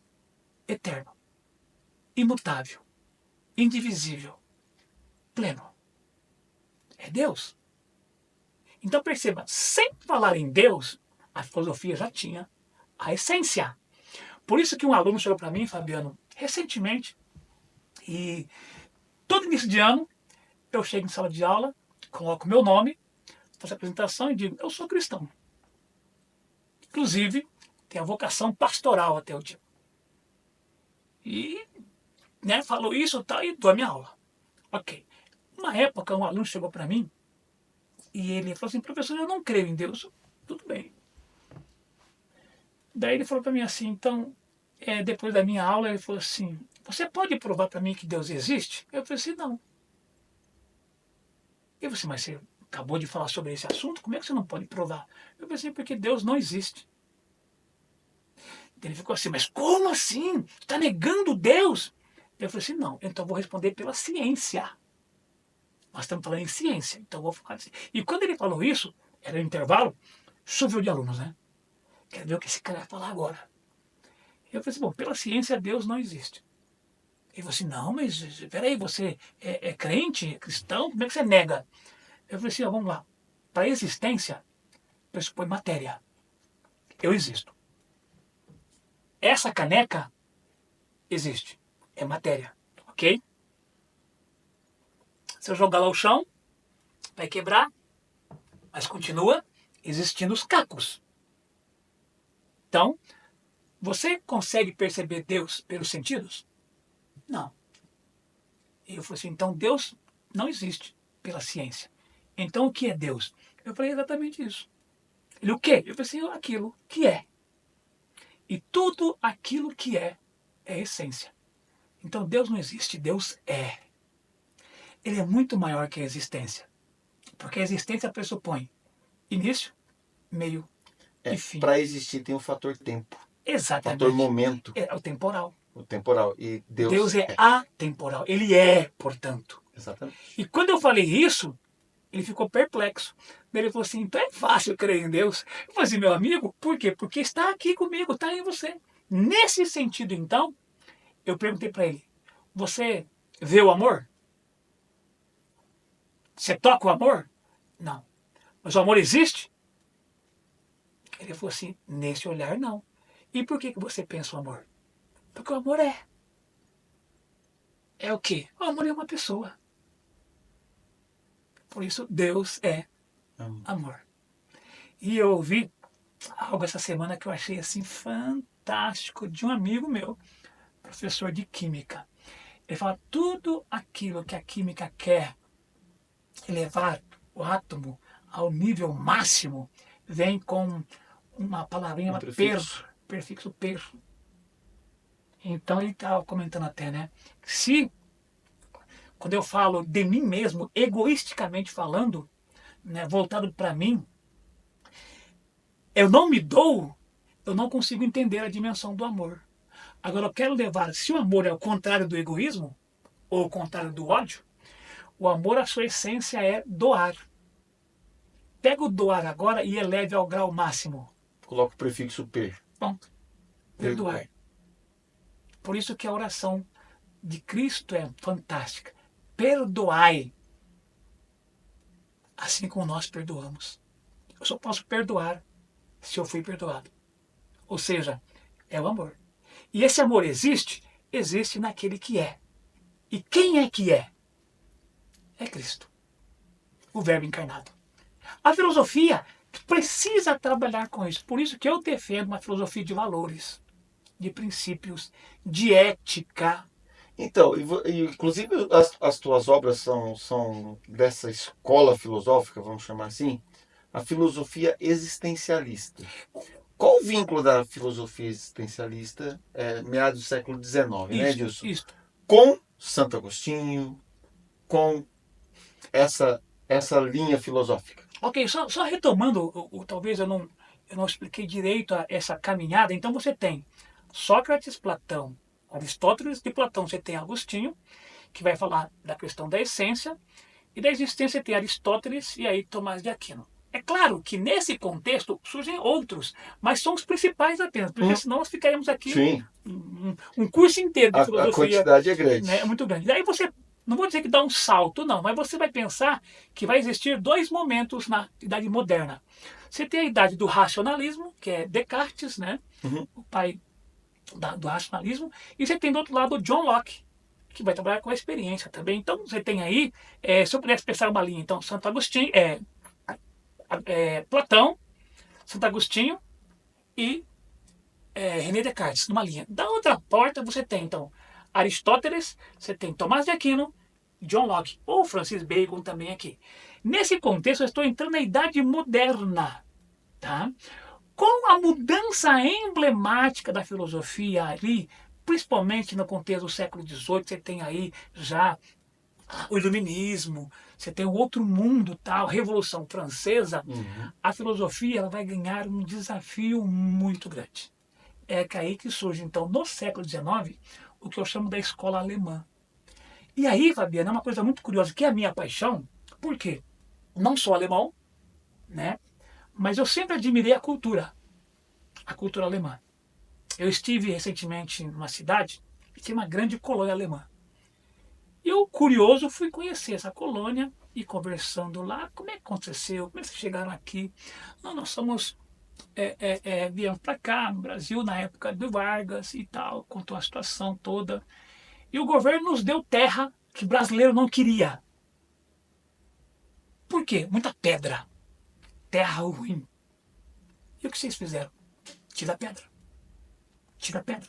[SPEAKER 2] eterno, imutável, indivisível, pleno? É Deus. Então perceba, sem falar em Deus, a filosofia já tinha a essência. Por isso que um aluno chegou para mim, Fabiano, recentemente, e todo início de ano, eu chego em sala de aula, coloco meu nome, faço a apresentação e digo, eu sou cristão. Inclusive, tenho a vocação pastoral até o dia. E falou isso e tal, e dou a minha aula. Ok. Uma época, um aluno chegou para mim e ele falou assim, professor, eu não creio em Deus. Tudo bem. Daí ele falou para mim assim, então, depois da minha aula, ele falou assim, você pode provar para mim que Deus existe? Eu falei assim, não. Eu falei assim, mas você acabou de falar sobre esse assunto, como é que você não pode provar? Eu falei assim, porque Deus não existe. Ele ficou assim, mas como assim? Está negando Deus? Eu falei assim, não, então eu vou responder pela ciência. Nós estamos falando em ciência, então eu vou falar assim. E quando ele falou isso, era um intervalo, choveu de alunos, né? Quero ver o que esse cara vai falar agora. Eu falei assim, bom, pela ciência Deus não existe. Ele falou assim, não, mas peraí, você é crente, é cristão, como é que você nega? Eu falei assim, ó, vamos lá. Para a existência, pressupõe matéria. Eu existo. Essa caneca existe. É matéria, ok? Se eu jogar lá ao chão, vai quebrar, mas continua existindo os cacos. Então, você consegue perceber Deus pelos sentidos? Não. E eu falei assim, então Deus não existe pela ciência. Então o que é Deus? Eu falei exatamente isso. Ele, o quê? Eu falei assim, aquilo que é. E tudo aquilo que é essência. Então Deus não existe, Deus é. Ele é muito maior que a existência. Porque a existência pressupõe início, meio e fim.
[SPEAKER 1] Para existir tem o fator tempo,
[SPEAKER 2] Exatamente.
[SPEAKER 1] fator momento,
[SPEAKER 2] É o temporal.
[SPEAKER 1] o temporal. E
[SPEAKER 2] Deus é atemporal. Ele é, portanto.
[SPEAKER 1] Exatamente.
[SPEAKER 2] E quando eu falei isso, ele ficou perplexo. Ele falou assim, então é fácil crer em Deus. Eu falei assim, meu amigo, por quê? Porque está aqui comigo, está em você. Nesse sentido, então, eu perguntei para ele, você vê o amor? Você toca o amor? Não. Mas o amor existe? Ele falou assim, nesse olhar não. E por que você pensa o amor? Porque o amor é. É o quê? O amor é uma pessoa. Por isso, Deus é amor. E eu ouvi algo essa semana que eu achei assim fantástico de um amigo meu, professor de química. Ele fala, tudo aquilo que a química quer elevar o átomo ao nível máximo vem com uma palavrinha, prefixo per. Então ele estava comentando até, né? Se, quando eu falo de mim mesmo, egoisticamente falando, né, voltado para mim, eu não me dou, eu não consigo entender a dimensão do amor. Agora eu quero levar, se o amor é o contrário do egoísmo, ou o contrário do ódio, o amor, a sua essência é doar. Pega o doar agora e eleve ao grau máximo.
[SPEAKER 1] Coloca o prefixo per.
[SPEAKER 2] Ponto. Perdoar. Por isso que a oração de Cristo é fantástica. Perdoai, assim como nós perdoamos. Eu só posso perdoar se eu fui perdoado. Ou seja, é o amor. E esse amor existe? Existe naquele que é. E quem é que é? É Cristo, o Verbo encarnado. A filosofia precisa trabalhar com isso. Por isso que eu defendo uma filosofia de valores, de princípios, de ética.
[SPEAKER 1] Então, inclusive as tuas obras são dessa escola filosófica, vamos chamar assim, a filosofia existencialista. Qual o vínculo da filosofia existencialista meados do século XIX, né, Edilson?
[SPEAKER 2] Isso.
[SPEAKER 1] com Santo Agostinho, com essa linha filosófica.
[SPEAKER 2] Ok, só retomando, talvez eu não expliquei direito essa caminhada. Então você tem Sócrates, Platão, Aristóteles, de Platão você tem Agostinho, que vai falar da questão da essência, e da existência tem Aristóteles e aí Tomás de Aquino. É claro que nesse contexto surgem outros, mas são os principais apenas, porque senão nós ficaríamos aqui
[SPEAKER 1] Sim,
[SPEAKER 2] um curso inteiro de
[SPEAKER 1] a
[SPEAKER 2] filosofia,
[SPEAKER 1] quantidade é
[SPEAKER 2] né, é
[SPEAKER 1] grande.
[SPEAKER 2] muito grande. Daí você, não vou dizer que dá um salto, não, mas você vai pensar que vai existir dois momentos na Idade Moderna. Você tem a idade do racionalismo, que é Descartes, né,
[SPEAKER 1] Uhum.
[SPEAKER 2] o pai do racionalismo, e você tem do outro lado o John Locke, que vai trabalhar com a experiência também. Então você tem aí, se eu pudesse pensar uma linha, então Santo Agostinho, Platão, Santo Agostinho e René Descartes, numa linha. Da outra porta você tem, então, Aristóteles, você tem Tomás de Aquino, John Locke, ou Francis Bacon também aqui. Nesse contexto, eu estou entrando na Idade Moderna, tá? Com a mudança emblemática da filosofia ali, principalmente no contexto do século XVIII, você tem aí já o iluminismo, você tem o outro mundo, tal, Revolução Francesa,
[SPEAKER 1] Uhum.
[SPEAKER 2] a filosofia ela vai ganhar um desafio muito grande. É aí que surge, então, no século XIX, o que eu chamo da escola alemã. E aí, Fabiana, é uma coisa muito curiosa, que é a minha paixão, porque não sou alemão, né? Mas eu sempre admirei a cultura alemã. Eu estive recentemente numa cidade que tinha uma grande colônia alemã. E eu, curioso, fui conhecer essa colônia e conversando lá, como é que aconteceu, como é que vocês chegaram aqui? Não, nós somos viemos para cá, no Brasil, na época do Vargas e tal, contou a situação toda. E o governo nos deu terra que brasileiro não queria. Por quê? Muita pedra, terra ruim. E o que vocês fizeram? Tira a pedra, tira a pedra,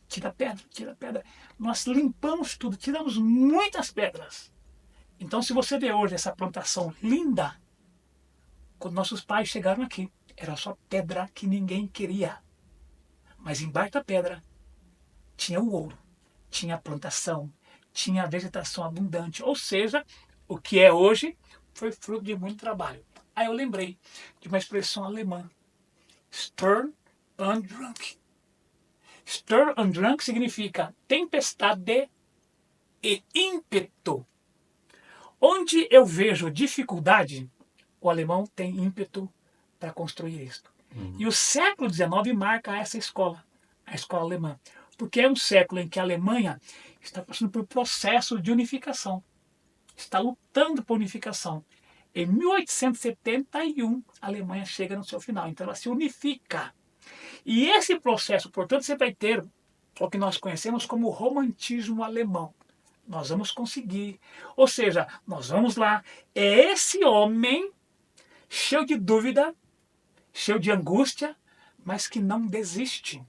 [SPEAKER 2] tira a pedra, tira a pedra. Nós limpamos tudo, tiramos muitas pedras. Então, se você vê hoje essa plantação linda, quando nossos pais chegaram aqui, era só pedra que ninguém queria. Mas embaixo da pedra tinha o ouro, tinha a plantação, tinha a vegetação abundante. Ou seja, o que é hoje foi fruto de muito trabalho. Aí eu lembrei de uma expressão alemã, Sturm und Drang. Sturm und Drang significa tempestade e ímpeto. Onde eu vejo dificuldade, o alemão tem ímpeto para construir isto. E o século XIX marca essa escola, a escola alemã, porque é um século em que a Alemanha está passando por processo de unificação, está lutando por unificação. Em 1871, a Alemanha chega no seu final, então ela se unifica. E esse processo, portanto, você vai ter o que nós conhecemos como romantismo alemão. Nós vamos conseguir. Ou seja, nós vamos lá. É esse homem cheio de dúvida, cheio de angústia, mas que não desiste.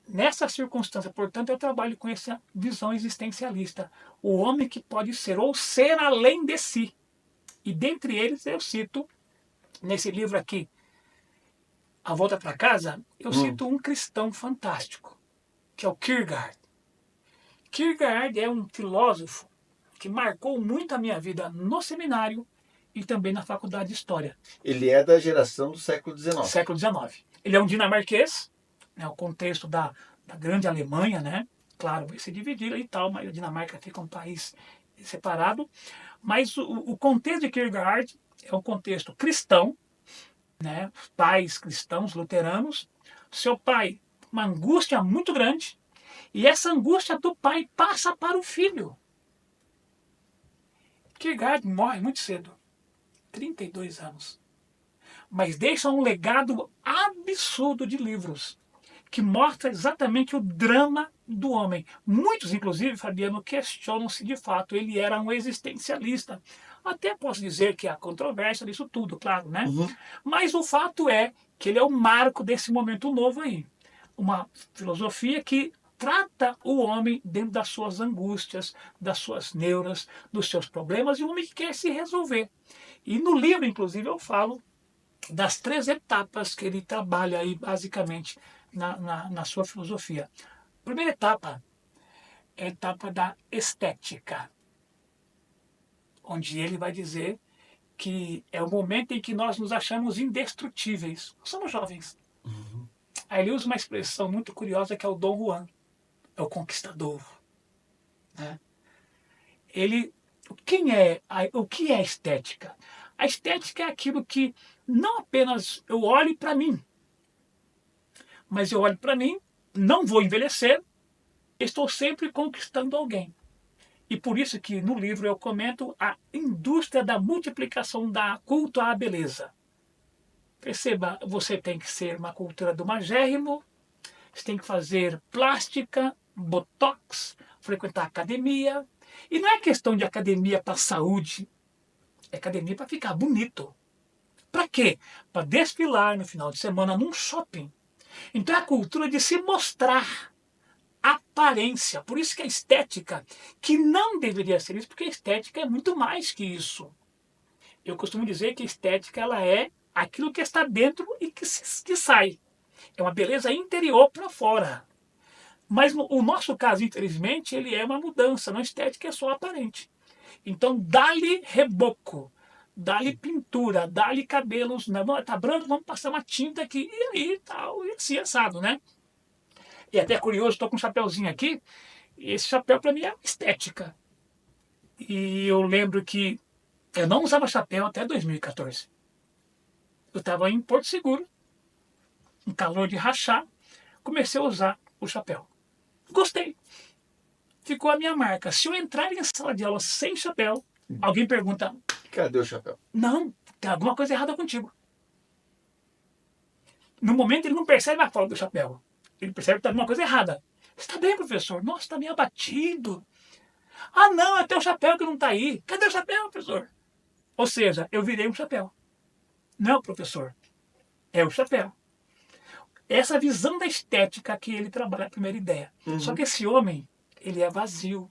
[SPEAKER 2] Nessa circunstância, portanto, eu trabalho com essa visão existencialista. O homem que pode ser ou ser além de si. E dentre eles eu cito, nesse livro aqui, A Volta para Casa, eu cito um cristão fantástico, que é o Kierkegaard. Kierkegaard é um filósofo que marcou muito a minha vida no seminário e também na faculdade de História.
[SPEAKER 1] Ele é da geração do século XIX.
[SPEAKER 2] Século XIX. Ele é um dinamarquês, né, o contexto da grande Alemanha, né? Claro, vai se dividir e tal, mas a Dinamarca fica um país separado. Mas o contexto de Kierkegaard é um contexto cristão, né? Pais cristãos, luteranos. Seu pai, uma angústia muito grande, e essa angústia do pai passa para o filho. Kierkegaard morre muito cedo, 32 anos. Mas deixa um legado absurdo de livros, que mostra exatamente o drama do homem. Muitos, inclusive, Fabiano, questionam se de fato ele era um existencialista. Até posso dizer que há controvérsia disso tudo, claro, né? Mas o fato é que ele é o marco desse momento novo aí. Uma filosofia que trata o homem dentro das suas angústias, das suas neuras, dos seus problemas, e o homem que quer se resolver. E no livro, inclusive, eu falo das 3 etapas que ele trabalha aí, basicamente, na sua filosofia. Primeira etapa, é a etapa da estética, onde ele vai dizer que é o momento em que nós nos achamos indestrutíveis. Nós somos jovens.
[SPEAKER 1] Uhum.
[SPEAKER 2] Aí ele usa uma expressão muito curiosa que é o Dom Juan, é o conquistador. Né? Ele, o que é estética? A estética é aquilo que não apenas eu olho para mim, mas eu olho para mim, não vou envelhecer, estou sempre conquistando alguém. E por isso que no livro eu comento a indústria da multiplicação da culto à beleza. Perceba, você tem que ser uma cultura do magérrimo, você tem que fazer plástica, botox, frequentar academia. E não é questão de academia para saúde, é academia para ficar bonito. Para quê? Para desfilar no final de semana num shopping. Então é a cultura de se mostrar, aparência. Por isso que a estética, que não deveria ser isso, porque a estética é muito mais que isso. Eu costumo dizer que a estética ela é aquilo que está dentro e que sai. É uma beleza interior para fora. Mas no o nosso caso, infelizmente, ele é uma mudança. Na estética é só aparente. Então, dá-lhe reboco, dá-lhe pintura, dá-lhe cabelos. Né? Tá branco, vamos passar uma tinta aqui. E aí, tal, e assim, assado, né? E até curioso, estou com um chapéuzinho aqui. E esse chapéu, para mim, é estética. E eu lembro que eu não usava chapéu até 2014. Eu estava em Porto Seguro, um calor de rachar, comecei a usar o chapéu. Gostei. Ficou a minha marca. Se eu entrar em sala de aula sem chapéu, alguém pergunta:
[SPEAKER 1] Cadê o chapéu?
[SPEAKER 2] não, tem alguma coisa errada contigo. No momento ele não percebe a falta do chapéu. Ele percebe que está alguma coisa errada. Você está bem, professor? Nossa, está meio abatido. Ah, não, é teu chapéu que não está aí. Cadê o chapéu, professor? Ou seja, eu virei um chapéu. Não, professor, é o chapéu. Essa visão da estética que ele trabalha, a primeira ideia.
[SPEAKER 1] Uhum.
[SPEAKER 2] Só que esse homem, ele é vazio.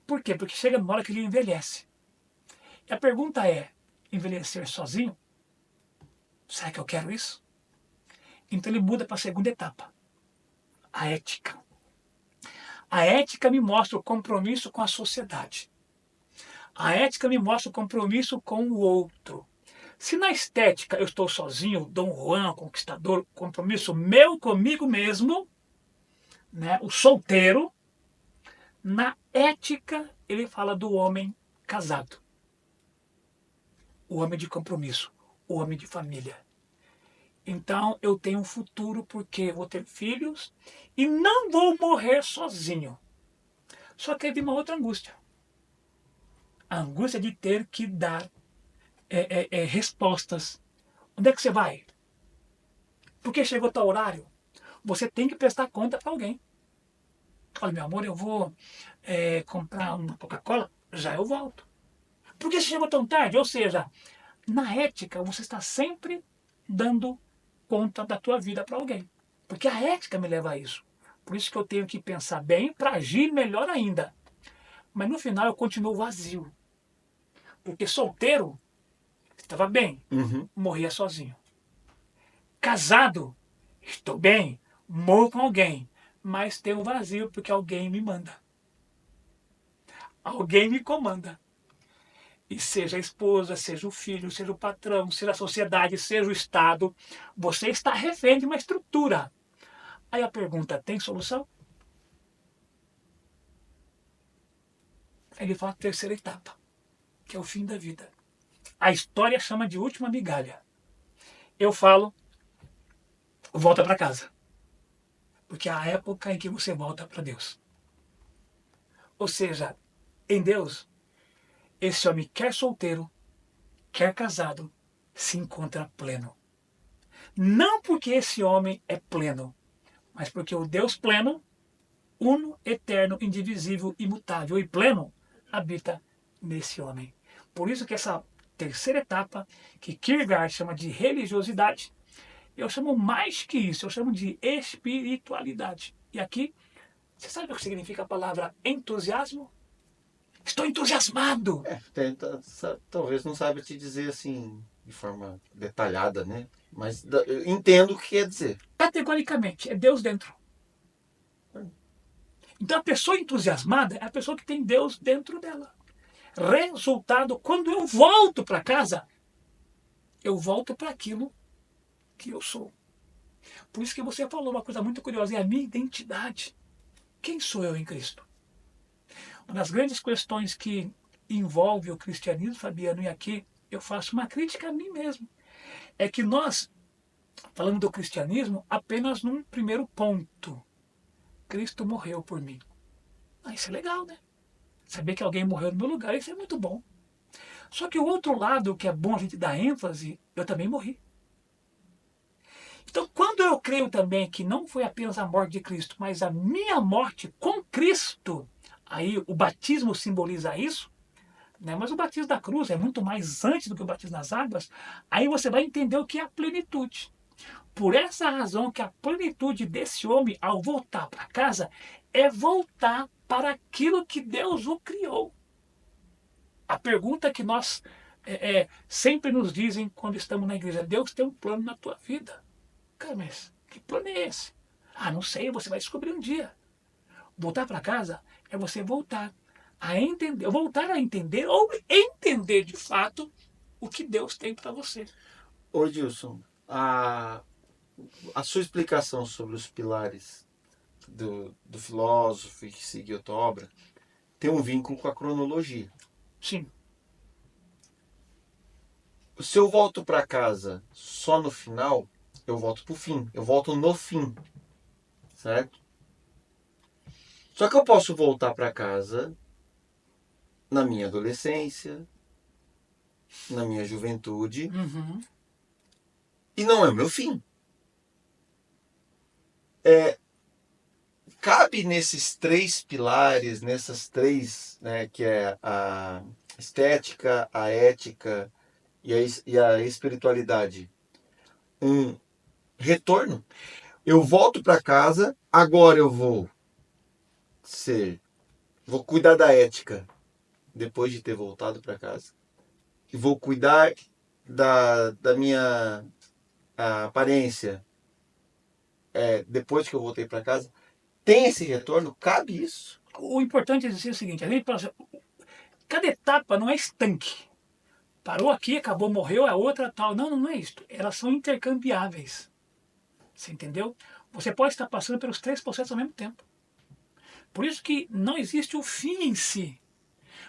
[SPEAKER 2] Por quê? Porque chega uma hora que ele envelhece. E a pergunta é, envelhecer sozinho? Será que eu quero isso? Então ele muda para a segunda etapa, a ética. A ética me mostra o compromisso com a sociedade. A ética me mostra o compromisso com o outro. Se na estética eu estou sozinho, Dom Juan, conquistador, compromisso meu comigo mesmo, né, o solteiro, na ética ele fala do homem casado, o homem de compromisso, o homem de família. Então eu tenho um futuro porque vou ter filhos e não vou morrer sozinho. Só que aí vem uma outra angústia. A angústia de ter que dar respostas. Onde é que você vai? Porque chegou tal horário? Você tem que prestar conta para alguém. Olha, meu amor, eu vou comprar uma Coca-Cola, já eu volto. Por que você chegou tão tarde? Ou seja, na ética você está sempre dando conta da tua vida para alguém. Porque a ética me leva a isso. Por isso que eu tenho que pensar bem para agir melhor ainda. Mas no final eu continuo vazio. Porque solteiro, estava bem, morria sozinho. Casado, estou bem, morro com alguém, mas tenho vazio porque alguém me manda. Alguém me comanda. E seja a esposa, seja o filho, seja o patrão, seja a sociedade, seja o Estado, você está refém de uma estrutura. Aí a pergunta, tem solução? Aí ele fala a terceira etapa, que é o fim da vida. A história chama de última migalha. Eu falo, volta para casa. Porque é a época em que você volta para Deus. Ou seja, em Deus, esse homem, quer solteiro, quer casado, se encontra pleno. Não porque esse homem é pleno, mas porque o Deus pleno, uno, eterno, indivisível, imutável e pleno, habita nesse homem. Por isso que essa terceira etapa, que Kierkegaard chama de religiosidade, eu chamo mais que isso, eu chamo de espiritualidade. E aqui, você sabe o que significa a palavra entusiasmo? Estou entusiasmado!
[SPEAKER 1] Talvez não saiba te dizer assim, de forma detalhada, né? Mas eu entendo o que quer dizer.
[SPEAKER 2] Categoricamente, é Deus dentro. Então a pessoa entusiasmada é a pessoa que tem Deus dentro dela. Resultado, quando eu volto para casa, eu volto para aquilo que eu sou. Por isso que você falou uma coisa muito curiosa, é a minha identidade. Quem sou eu em Cristo? Uma das grandes questões que envolve o cristianismo, Fabiano, e aqui eu faço uma crítica a mim mesmo, é que nós, falando do cristianismo, apenas num primeiro ponto. Cristo morreu por mim. Ah, isso é legal, né? Saber que alguém morreu no meu lugar, isso é muito bom. Só que o outro lado, que é bom a gente dar ênfase, eu também morri. Então, quando eu creio também que não foi apenas a morte de Cristo, mas a minha morte com Cristo, aí o batismo simboliza isso, né? Mas o batismo da cruz é muito mais antes do que o batismo nas águas, aí você vai entender o que é a plenitude. Por essa razão que a plenitude desse homem, ao voltar para casa, é voltar para aquilo que Deus o criou. A pergunta que nós sempre nos dizem quando estamos na igreja, Deus tem um plano na tua vida. Cara, mas que plano é esse? Ah, não sei, você vai descobrir um dia. Voltar para casa é você voltar a entender, voltar a entender ou entender de fato o que Deus tem para você.
[SPEAKER 1] Ô Gilson, a sua explicação sobre os pilares do filósofo que seguiu a tua obra tem um vínculo com a cronologia.
[SPEAKER 2] Sim.
[SPEAKER 1] Se eu volto para casa só no final, eu volto pro fim. Eu volto no fim, certo? Só que eu posso voltar para casa na minha adolescência, na minha juventude,
[SPEAKER 2] Uhum.
[SPEAKER 1] e não é o meu fim. Cabe nesses três pilares, nessas três, né, que é a estética, a ética e a espiritualidade, um retorno. Eu volto para casa, agora eu vou cuidar da ética depois de ter voltado para casa. E vou cuidar da minha aparência depois que eu voltei para casa. Tem esse retorno? Cabe isso?
[SPEAKER 2] O importante é dizer o seguinte, a gente, cada etapa não é estanque. Parou aqui, acabou, morreu, a outra tal. Não, não é isso. Elas são intercambiáveis. Você entendeu? Você pode estar passando pelos três processos ao mesmo tempo. Por isso que não existe o fim em si.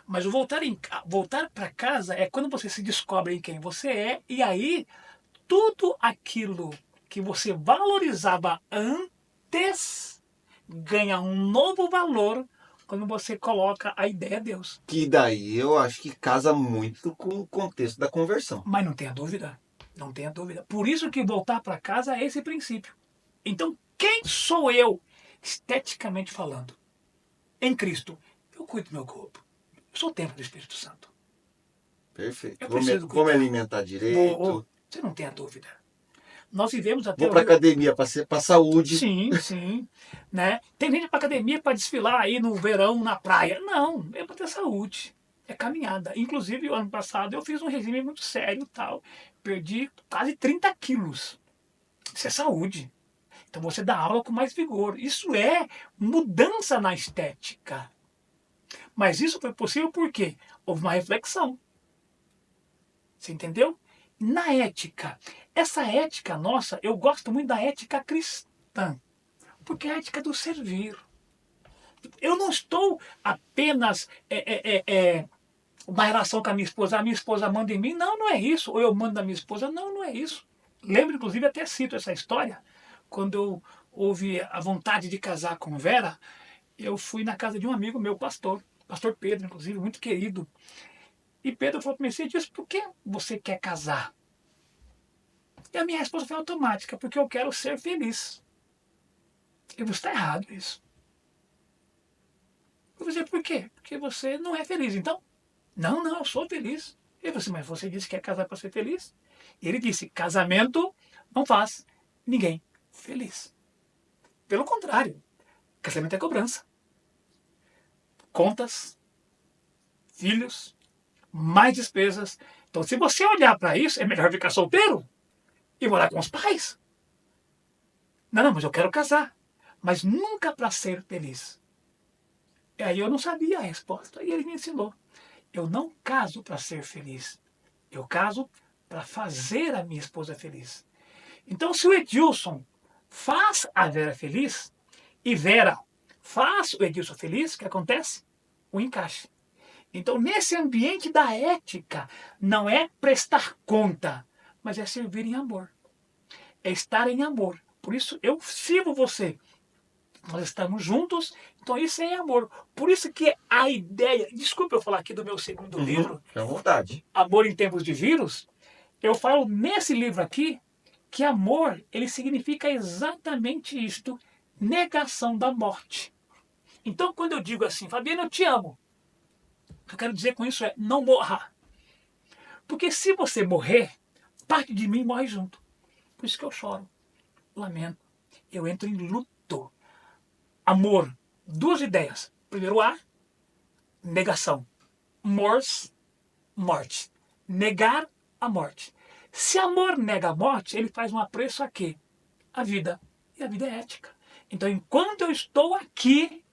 [SPEAKER 2] Mas o voltar para casa é quando você se descobre em quem você é, e aí tudo aquilo que você valorizava antes ganha um novo valor quando você coloca a ideia de Deus.
[SPEAKER 1] Que daí eu acho que casa muito com o contexto da conversão.
[SPEAKER 2] Mas não tenha dúvida, não tenha dúvida. Por isso que voltar para casa é esse princípio. Então, quem sou eu, esteticamente falando? Em Cristo, eu cuido do meu corpo. Eu sou o templo do Espírito Santo.
[SPEAKER 1] Perfeito.
[SPEAKER 2] Eu
[SPEAKER 1] Vou me,
[SPEAKER 2] preciso
[SPEAKER 1] vou me
[SPEAKER 2] cuidar.
[SPEAKER 1] alimentar direito.
[SPEAKER 2] Você não tenha dúvida. Nós vivemos até
[SPEAKER 1] Vou para academia para saúde.
[SPEAKER 2] Sim, sim. Né? Tem gente para academia para desfilar aí no verão na praia. Não, é para ter saúde. É caminhada. Inclusive, o ano passado eu fiz um regime muito sério tal. Perdi quase 30 quilos. Isso é saúde. Então você dá aula com mais vigor. Isso é mudança na estética. Mas isso foi possível porque houve uma reflexão. Você entendeu? Na ética. Essa ética nossa, eu gosto muito da ética cristã. Porque é a ética do servir. Eu não estou apenas na relação com a minha esposa manda em mim. Não, não é isso. Ou eu mando na minha esposa. Não, não é isso. Lembro, inclusive, até cito essa história. Quando eu houve a vontade de casar com Vera, eu fui na casa de um amigo meu, pastor Pedro, inclusive, muito querido. E Pedro falou para mim, você disse, por que você quer casar? E a minha resposta foi automática, porque eu quero ser feliz. Eu vou estar errado isso. Eu vou dizer, por quê? Porque você não é feliz. Então, não, eu sou feliz. Eu falei assim, mas você disse que quer casar para ser feliz? E ele disse, casamento não faz ninguém feliz. Pelo contrário, casamento é cobrança. Contas, filhos, mais despesas. Então, se você olhar para isso, é melhor ficar solteiro e morar com os pais. Não, mas eu quero casar. Mas nunca para ser feliz. E aí eu não sabia a resposta. E ele me ensinou. Eu não caso para ser feliz. Eu caso para fazer a minha esposa feliz. Então, se o Edilson faz a Vera feliz e Vera faz o Edilson feliz, o que acontece? O encaixe. Então, nesse ambiente da ética, não é prestar conta, mas é servir em amor. É estar em amor. Por isso, eu sirvo você. Nós estamos juntos, então isso é amor. Por isso que a ideia... Desculpa eu falar aqui do meu segundo livro,
[SPEAKER 1] Fique à vontade.
[SPEAKER 2] Amor em Tempos de Vírus. Eu falo nesse livro aqui que amor, ele significa exatamente isto, negação da morte. Então, quando eu digo assim, Fabiana, eu te amo, o que eu quero dizer com isso é, não morra. Porque se você morrer, parte de mim morre junto. Por isso que eu choro, lamento, eu entro em luto. Amor, duas ideias. Primeiro A, negação. Mors, morte. Negar a morte. Se amor nega a morte, ele faz um apreço a quê? A vida. E a vida é ética. Então, enquanto eu estou aqui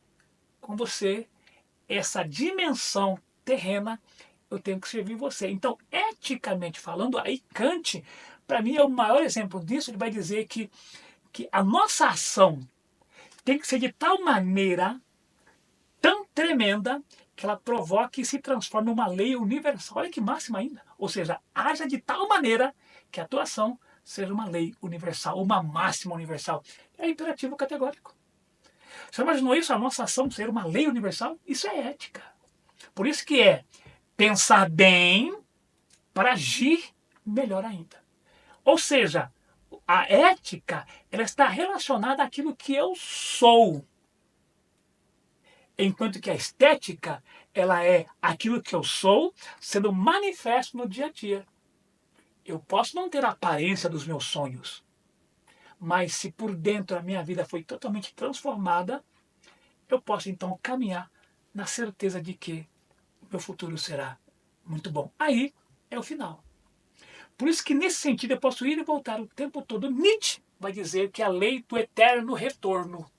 [SPEAKER 2] com você, essa dimensão terrena, eu tenho que servir você. Então, eticamente falando, aí Kant, para mim, é o maior exemplo disso. Ele vai dizer que a nossa ação tem que ser de tal maneira, tão tremenda, que ela provoque e se transforme numa lei universal. Olha que máxima ainda. Ou seja, haja de tal maneira que a tua ação seja uma lei universal, uma máxima universal. É imperativo categórico. Você imaginou isso? A nossa ação ser uma lei universal? Isso é ética. Por isso que é pensar bem para agir melhor ainda. Ou seja, a ética ela está relacionada àquilo que eu sou. Enquanto que a estética ela é aquilo que eu sou sendo manifesto no dia a dia. Eu posso não ter a aparência dos meus sonhos, mas se por dentro a minha vida foi totalmente transformada, eu posso então caminhar na certeza de que o meu futuro será muito bom. Aí é o final. Por isso que nesse sentido eu posso ir e voltar o tempo todo. Nietzsche vai dizer que a lei do eterno retorno.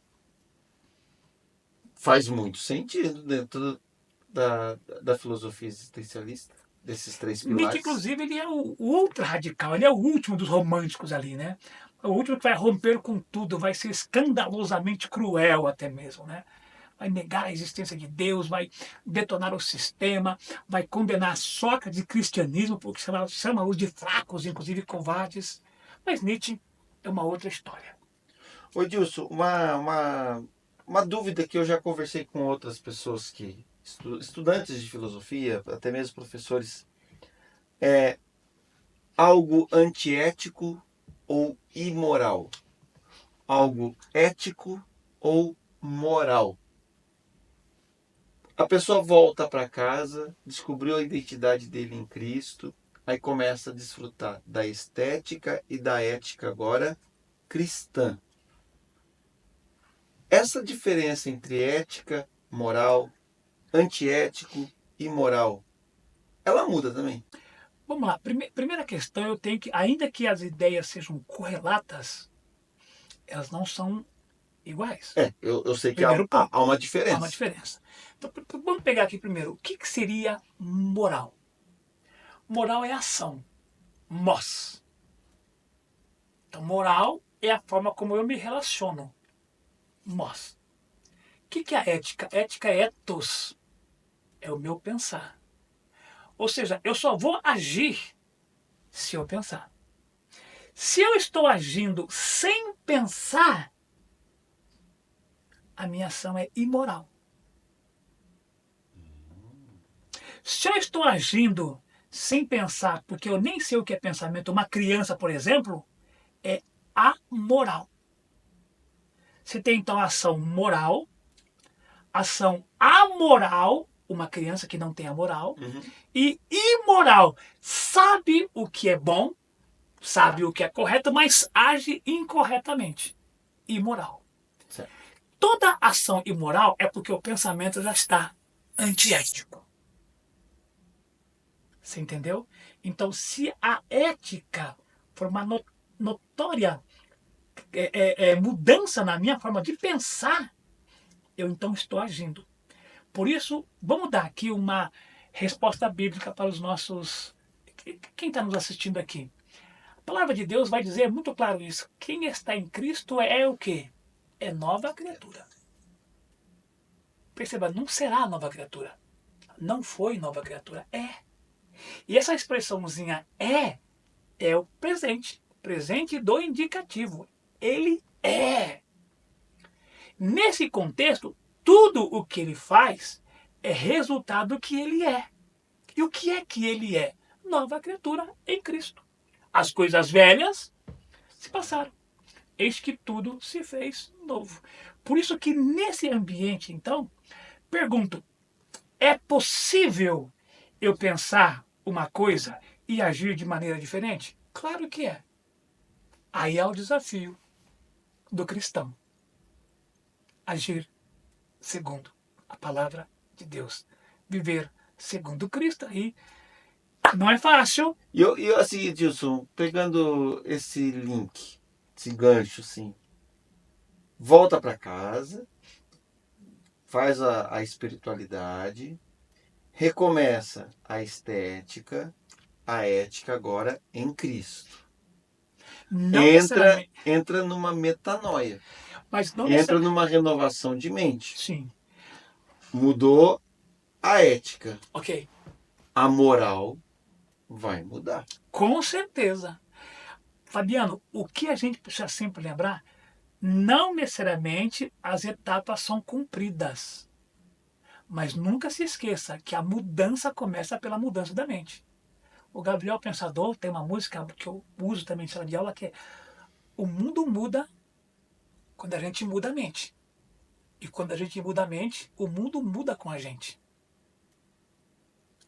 [SPEAKER 1] Faz muito sentido dentro da filosofia existencialista, desses três
[SPEAKER 2] Nietzsche,
[SPEAKER 1] pilares.
[SPEAKER 2] inclusive, ele é o ultra radical, ele é o último dos românticos ali, né? O último que vai romper com tudo, vai ser escandalosamente cruel até mesmo, né? Vai negar a existência de Deus, vai detonar o sistema, vai condenar Sócrates e cristianismo, porque chama-os de fracos, inclusive covardes. Mas Nietzsche é uma outra história.
[SPEAKER 1] Ô Dilson, uma dúvida que eu já conversei com outras pessoas que estudantes de filosofia, até mesmo professores, é algo antiético ou imoral? Algo ético ou moral? A pessoa volta para casa, descobriu a identidade dele em Cristo, aí começa a desfrutar da estética e da ética agora cristã. Essa diferença entre ética, moral, antiético e moral, ela muda também.
[SPEAKER 2] Vamos lá, primeira questão, eu tenho que, ainda que as ideias sejam correlatas, elas não são iguais.
[SPEAKER 1] Eu sei que
[SPEAKER 2] Primeiro
[SPEAKER 1] há
[SPEAKER 2] ponto,
[SPEAKER 1] uma
[SPEAKER 2] há uma
[SPEAKER 1] diferença.
[SPEAKER 2] diferença. Então, vamos pegar aqui primeiro, o que seria moral? Moral é ação, mos. Então, moral é a forma como eu me relaciono, mos. O que é a ética? Ética é ethos, é o meu pensar. Ou seja, eu só vou agir se eu pensar. Se eu estou agindo sem pensar, a minha ação é imoral. Se eu estou agindo sem pensar, porque eu nem sei o que é pensamento, uma criança, por exemplo, é amoral. Você tem então ação moral, ação amoral, uma criança que não tem a moral, e imoral. Sabe o que é bom, sabe o que é correto, mas age incorretamente. Imoral.
[SPEAKER 1] Certo.
[SPEAKER 2] Toda ação imoral é porque o pensamento já está antiético. Você entendeu? Então, se a ética for uma notória mudança na minha forma de pensar, eu então estou agindo. Por isso, vamos dar aqui uma resposta bíblica para os nossos... Quem está nos assistindo aqui? A palavra de Deus vai dizer muito claro isso. Quem está em Cristo é o quê? É nova criatura. Perceba, não será nova criatura. Não foi nova criatura. É. E essa expressãozinha é o presente. Presente do indicativo. Ele é. Nesse contexto, tudo o que ele faz é resultado do que ele é. E o que ele é? Nova criatura em Cristo. As coisas velhas se passaram. Eis que tudo se fez novo. Por isso que nesse ambiente, então, pergunto, é possível eu pensar uma coisa e agir de maneira diferente? Claro que é. Aí é o desafio do cristão. Agir segundo a palavra de Deus. Viver segundo Cristo. Aí não é fácil.
[SPEAKER 1] E eu, assim, Edilson, pegando esse link, esse gancho, assim, volta para casa, faz a espiritualidade, recomeça a estética, a ética agora em Cristo.
[SPEAKER 2] Não necessariamente.
[SPEAKER 1] Entra numa metanoia,
[SPEAKER 2] Mas não
[SPEAKER 1] entra
[SPEAKER 2] necessariamente.
[SPEAKER 1] numa renovação de mente.
[SPEAKER 2] Sim.
[SPEAKER 1] Mudou a ética,
[SPEAKER 2] Ok.
[SPEAKER 1] a moral vai mudar.
[SPEAKER 2] Com certeza. Fabiano, o que a gente precisa sempre lembrar, não necessariamente as etapas são cumpridas. Mas nunca se esqueça que a mudança começa pela mudança da mente. O Gabriel Pensador tem uma música que eu uso também em sala de aula, que é: o mundo muda quando a gente muda a mente. E quando a gente muda a mente, o mundo muda com a gente.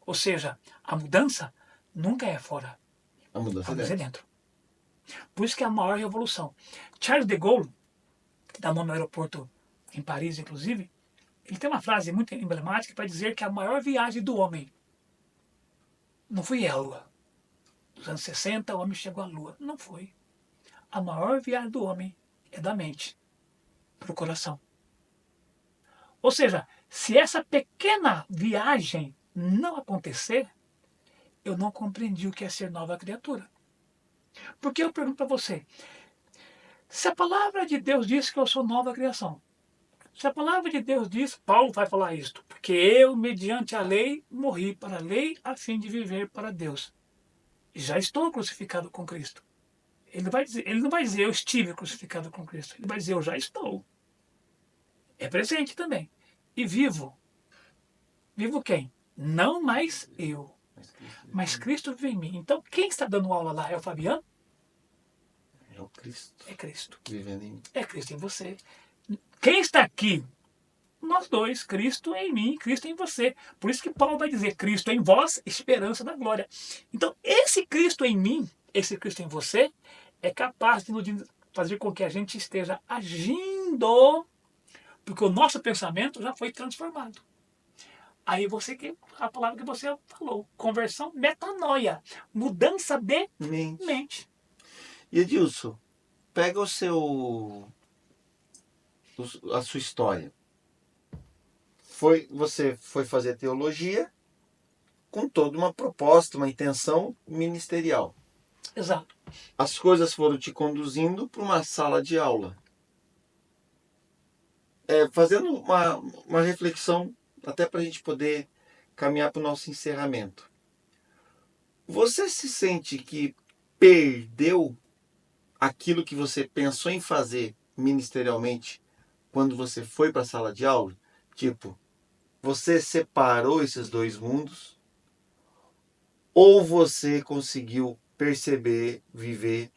[SPEAKER 2] Ou seja, a mudança nunca é fora.
[SPEAKER 1] A mudança
[SPEAKER 2] A mudança é
[SPEAKER 1] dentro.
[SPEAKER 2] dentro. Por isso que é a maior revolução. Charles de Gaulle, que dá nome ao aeroporto em Paris, inclusive, ele tem uma frase muito emblemática para dizer que a maior viagem do homem não foi a Lua. Nos anos 60, o homem chegou à Lua. Não foi. A maior viagem do homem é da mente para o coração. Ou seja, se essa pequena viagem não acontecer, eu não compreendi o que é ser nova criatura. Porque eu pergunto para você, se a palavra de Deus diz que eu sou nova criação, se a palavra de Deus diz, Paulo vai falar isto, porque eu, mediante a lei, morri para a lei a fim de viver para Deus. Já estou crucificado com Cristo. Ele não vai dizer eu estive crucificado com Cristo. Ele vai dizer eu já estou. É presente também. E vivo. Vivo quem? Não mais eu. Mas Cristo vive em mim. Então quem está dando aula lá é o Fabiano?
[SPEAKER 1] É o Cristo
[SPEAKER 2] É Cristo.
[SPEAKER 1] vivendo em mim.
[SPEAKER 2] É Cristo em você. Quem está aqui? Nós dois, Cristo em mim, Cristo em você. Por isso que Paulo vai dizer, Cristo em vós, esperança da glória. Então, esse Cristo em mim, esse Cristo em você, é capaz de fazer com que a gente esteja agindo, porque o nosso pensamento já foi transformado. Aí a palavra que você falou, conversão, metanoia, mudança de mente.
[SPEAKER 1] E Edilson, pega a sua história. Você foi fazer teologia com toda uma proposta, uma intenção ministerial.
[SPEAKER 2] Exato.
[SPEAKER 1] As coisas foram te conduzindo para uma sala de aula. Fazendo uma reflexão, até para a gente poder caminhar para o nosso encerramento. Você se sente que perdeu aquilo que você pensou em fazer ministerialmente quando você foi para a sala de aula? Tipo, você separou esses dois mundos? Ou você conseguiu perceber, viver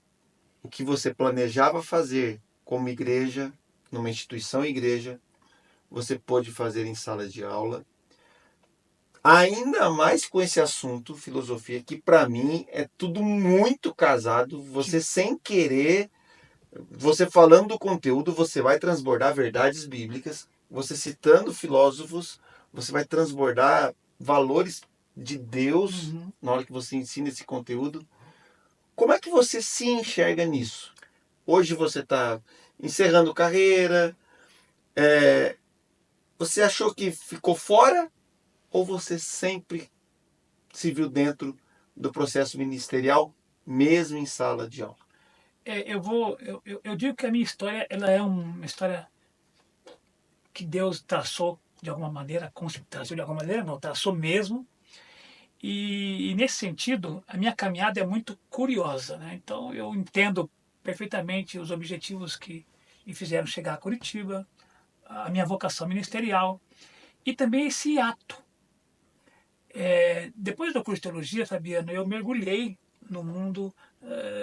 [SPEAKER 1] o que você planejava fazer como igreja, numa instituição igreja, você pôde fazer em sala de aula? Ainda mais com esse assunto, filosofia, que para mim é tudo muito casado. Você sem querer, você falando do conteúdo, você vai transbordar verdades bíblicas. Você citando filósofos, você vai transbordar valores de Deus na hora que você ensina esse conteúdo. Como é que você se enxerga nisso? Hoje você está encerrando carreira, Você achou que ficou fora ou você sempre se viu dentro do processo ministerial, mesmo em sala de aula?
[SPEAKER 2] Eu digo que a minha história ela é uma história que Deus traçou de alguma maneira, traçou de alguma maneira, não, traçou mesmo. E nesse sentido, a minha caminhada é muito curiosa, né? Então eu entendo perfeitamente os objetivos que me fizeram chegar a Curitiba, a minha vocação ministerial e também esse ato. Depois do curso de teologia, Fabiano, eu mergulhei no mundo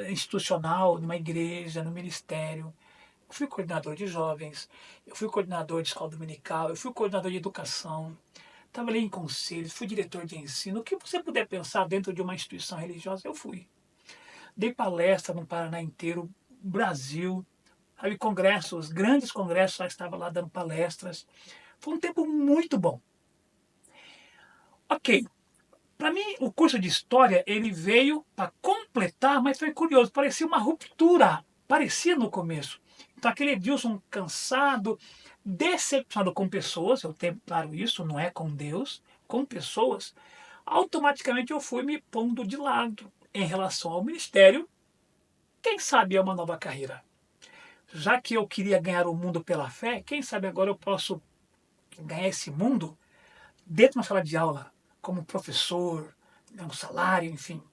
[SPEAKER 2] institucional, numa igreja, no ministério. Eu fui coordenador de jovens, eu fui coordenador de escola dominical, eu fui coordenador de educação, trabalhei em conselhos, fui diretor de ensino. O que você puder pensar dentro de uma instituição religiosa, eu fui. Dei palestra no Paraná inteiro, Brasil, aí congressos, grandes congressos, já estava lá dando palestras. Foi um tempo muito bom. Ok, para mim o curso de História ele veio para completar, mas foi curioso, parecia uma ruptura, parecia no começo. Então aquele Edilson cansado, decepcionado com pessoas, eu tenho claro isso, não é com Deus, com pessoas, automaticamente eu fui me pondo de lado em relação ao ministério. Quem sabe é uma nova carreira. Já que eu queria ganhar o mundo pela fé, quem sabe agora eu posso ganhar esse mundo dentro de uma sala de aula, como professor, um salário, enfim.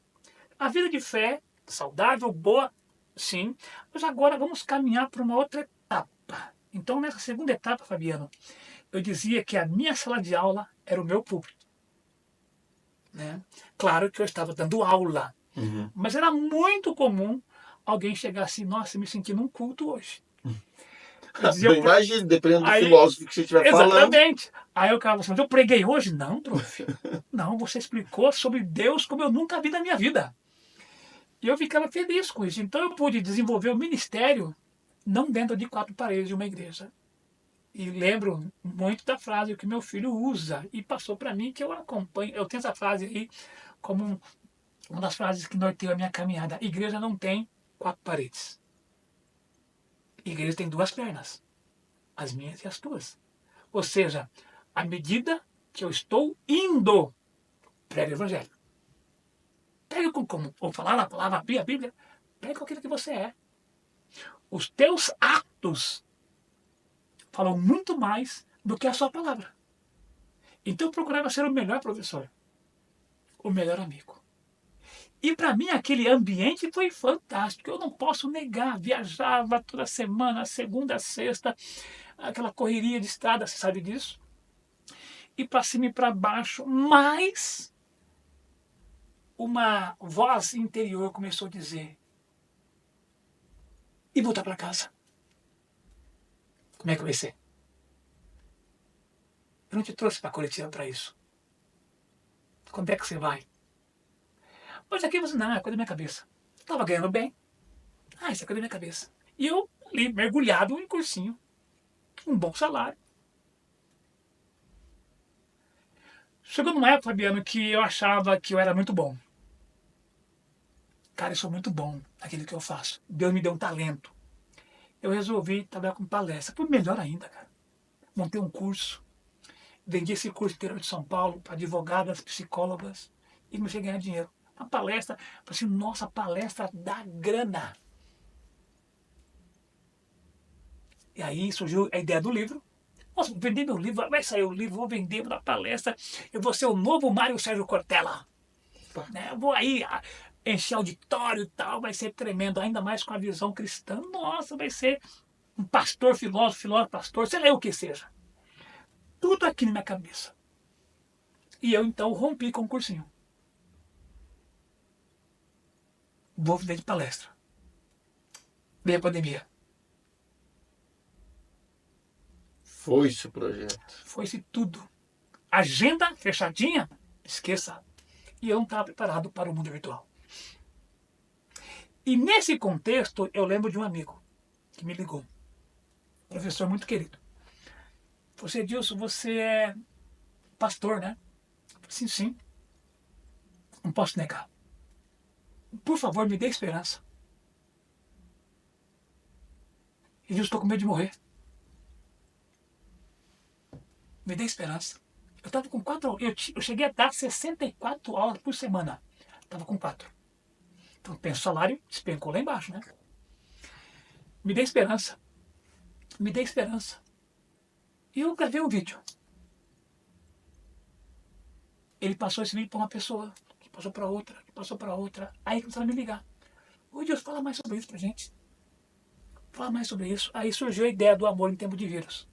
[SPEAKER 2] A vida de fé, saudável, boa, sim, mas agora vamos caminhar para uma outra etapa. Então, nessa segunda etapa, Fabiano, eu dizia que a minha sala de aula era o meu púlpito. Né? Claro que eu estava dando aula, mas era muito comum alguém chegar assim, nossa, me senti num culto hoje. Eu dizia,
[SPEAKER 1] Eu imagino, dependendo do
[SPEAKER 2] aí,
[SPEAKER 1] filósofo que você estiver falando.
[SPEAKER 2] exatamente. Aí o cara falou assim, mas eu preguei hoje? Não, prof. Não, você explicou sobre Deus como eu nunca vi na minha vida. E eu ficava feliz com isso. Então eu pude desenvolver o ministério não dentro de quatro paredes de uma igreja. E lembro muito da frase que meu filho usa e passou para mim que eu acompanho. Eu tenho essa frase aí como uma das frases que norteiam a minha caminhada. Igreja não tem quatro paredes. Igreja tem duas pernas, as minhas e as tuas. Ou seja, à medida que eu estou indo, prega o evangelho. Pega como, vou falar a palavra, abrir a Bíblia, pega aquilo que você é. Os teus atos falam muito mais do que a sua palavra. Então eu procurava ser o melhor professor, o melhor amigo. E para mim aquele ambiente foi fantástico. Eu não posso negar. Viajava toda semana, segunda a sexta, aquela correria de estrada, você sabe disso? E para cima e para baixo, mas uma voz interior começou a dizer: e voltar para casa? Como é que vai ser? Eu não te trouxe para Curitiba para isso. Quando é que você vai? Mas aqui você não, é coisa da minha cabeça. Estava ganhando bem. Ah, isso é coisa da minha cabeça. E eu ali, mergulhado em cursinho, um bom salário. Chegou numa época, Fabiano, que eu achava que eu era muito bom. Cara, eu sou muito bom naquilo que eu faço. Deus me deu um talento. Eu resolvi trabalhar com palestra. Foi melhor ainda, cara. Montei um curso. Vendi esse curso inteiro de São Paulo para advogadas, psicólogas. E comecei a ganhar dinheiro. Uma palestra, falei assim, nossa, palestra dá grana. E aí surgiu a ideia do livro. Nossa, vou vender meu livro, vai sair o livro, vou vender, vou dar palestra. Eu vou ser o novo Mário Sérgio Cortella. Né? Eu vou aí encher auditório e tal, vai ser tremendo, ainda mais com a visão cristã. Nossa, vai ser um pastor, filósofo, pastor, sei lá o que seja. Tudo aqui na minha cabeça. E eu então rompi com o cursinho. Vou viver de palestra. Veio a pandemia.
[SPEAKER 1] Foi-se o projeto.
[SPEAKER 2] Foi-se tudo. Agenda fechadinha? Esqueça. E eu não estava preparado para o mundo virtual. E nesse contexto, eu lembro de um amigo que me ligou. Um professor muito querido. Você, Edilson, você é pastor, né? Sim, sim. Não posso negar. Por favor, me dê esperança. Edilson, estou com medo de morrer. me dê esperança. Eu estava com 4, eu cheguei a dar 64 aulas por semana. Estava com 4. Então, pensa, o salário despencou lá embaixo, né? Me dê esperança. Me dê esperança. E eu gravei um vídeo. Ele passou esse vídeo para uma pessoa, que passou para outra, que passou para outra. Aí começaram a me ligar. Ô Deus, fala mais sobre isso pra gente. Fala mais sobre isso. Aí surgiu a ideia do amor em tempo de vírus.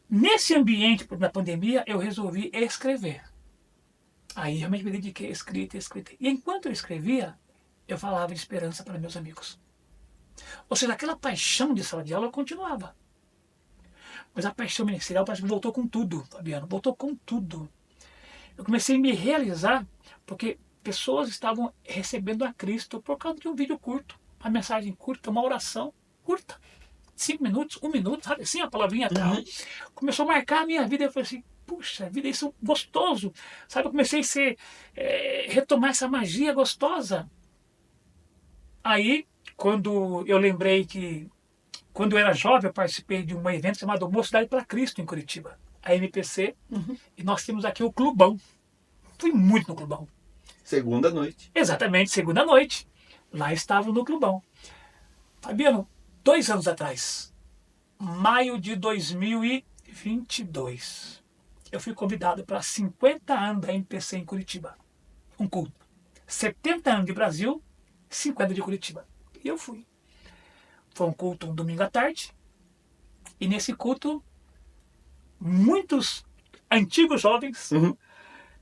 [SPEAKER 2] Nesse ambiente da pandemia, eu resolvi escrever. Aí realmente me dediquei a escrita, escrita. E enquanto eu escrevia, eu falava de esperança para meus amigos. Ou seja, aquela paixão de sala de aula continuava. Mas a paixão ministerial parece que voltou com tudo, Fabiano. Voltou com tudo. Eu comecei a me realizar porque pessoas estavam recebendo a Cristo por causa de um vídeo curto, uma mensagem curta, uma oração curta. 5 minutos, 1 minuto, sabe assim, a palavrinha tal. Começou a marcar a minha vida. Eu falei assim, puxa vida, isso é gostoso. Sabe, eu comecei a retomar essa magia gostosa. Aí, quando eu lembrei que, quando eu era jovem, eu participei de um evento chamado Mocidade para Cristo, em Curitiba, a MPC, e nós temos aqui o Clubão. Fui muito no Clubão.
[SPEAKER 1] Segunda noite.
[SPEAKER 2] Exatamente, segunda noite. Lá estava no Clubão. Fabiano, 2 anos atrás, maio de 2022, eu fui convidado para 50 anos da MPC em Curitiba. Um culto. 70 anos de Brasil, 50 de Curitiba. E eu fui. Foi um culto um domingo à tarde. E nesse culto, muitos antigos jovens,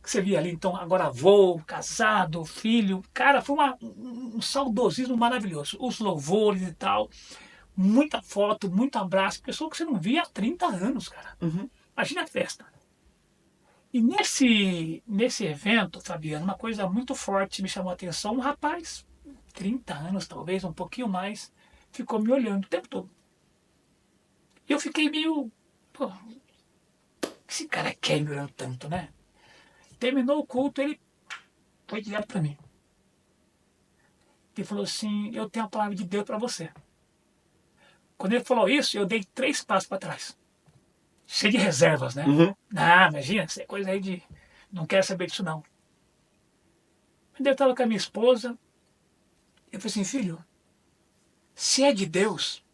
[SPEAKER 2] que você via ali, então, agora avô, casado, filho. Cara, foi um saudosismo maravilhoso. Os louvores e tal. Muita foto, muito abraço. Pessoa que você não via há 30 anos, cara. Imagina a festa. E nesse evento, Fabiano, uma coisa muito forte me chamou a atenção. Um rapaz, 30 anos talvez, um pouquinho mais, ficou me olhando o tempo todo. E eu fiquei meio... Pô, o que esse cara quer me olhando tanto, né? Terminou o culto, ele foi direto para mim. Ele falou assim, eu tenho a palavra de Deus para você. Quando ele falou isso, eu dei 3 passos para trás. Cheio de reservas, né? Ah, imagina, isso é coisa aí de... Não quero saber disso, não. Mas eu estava com a minha esposa. Eu falei assim, filho, se é de Deus,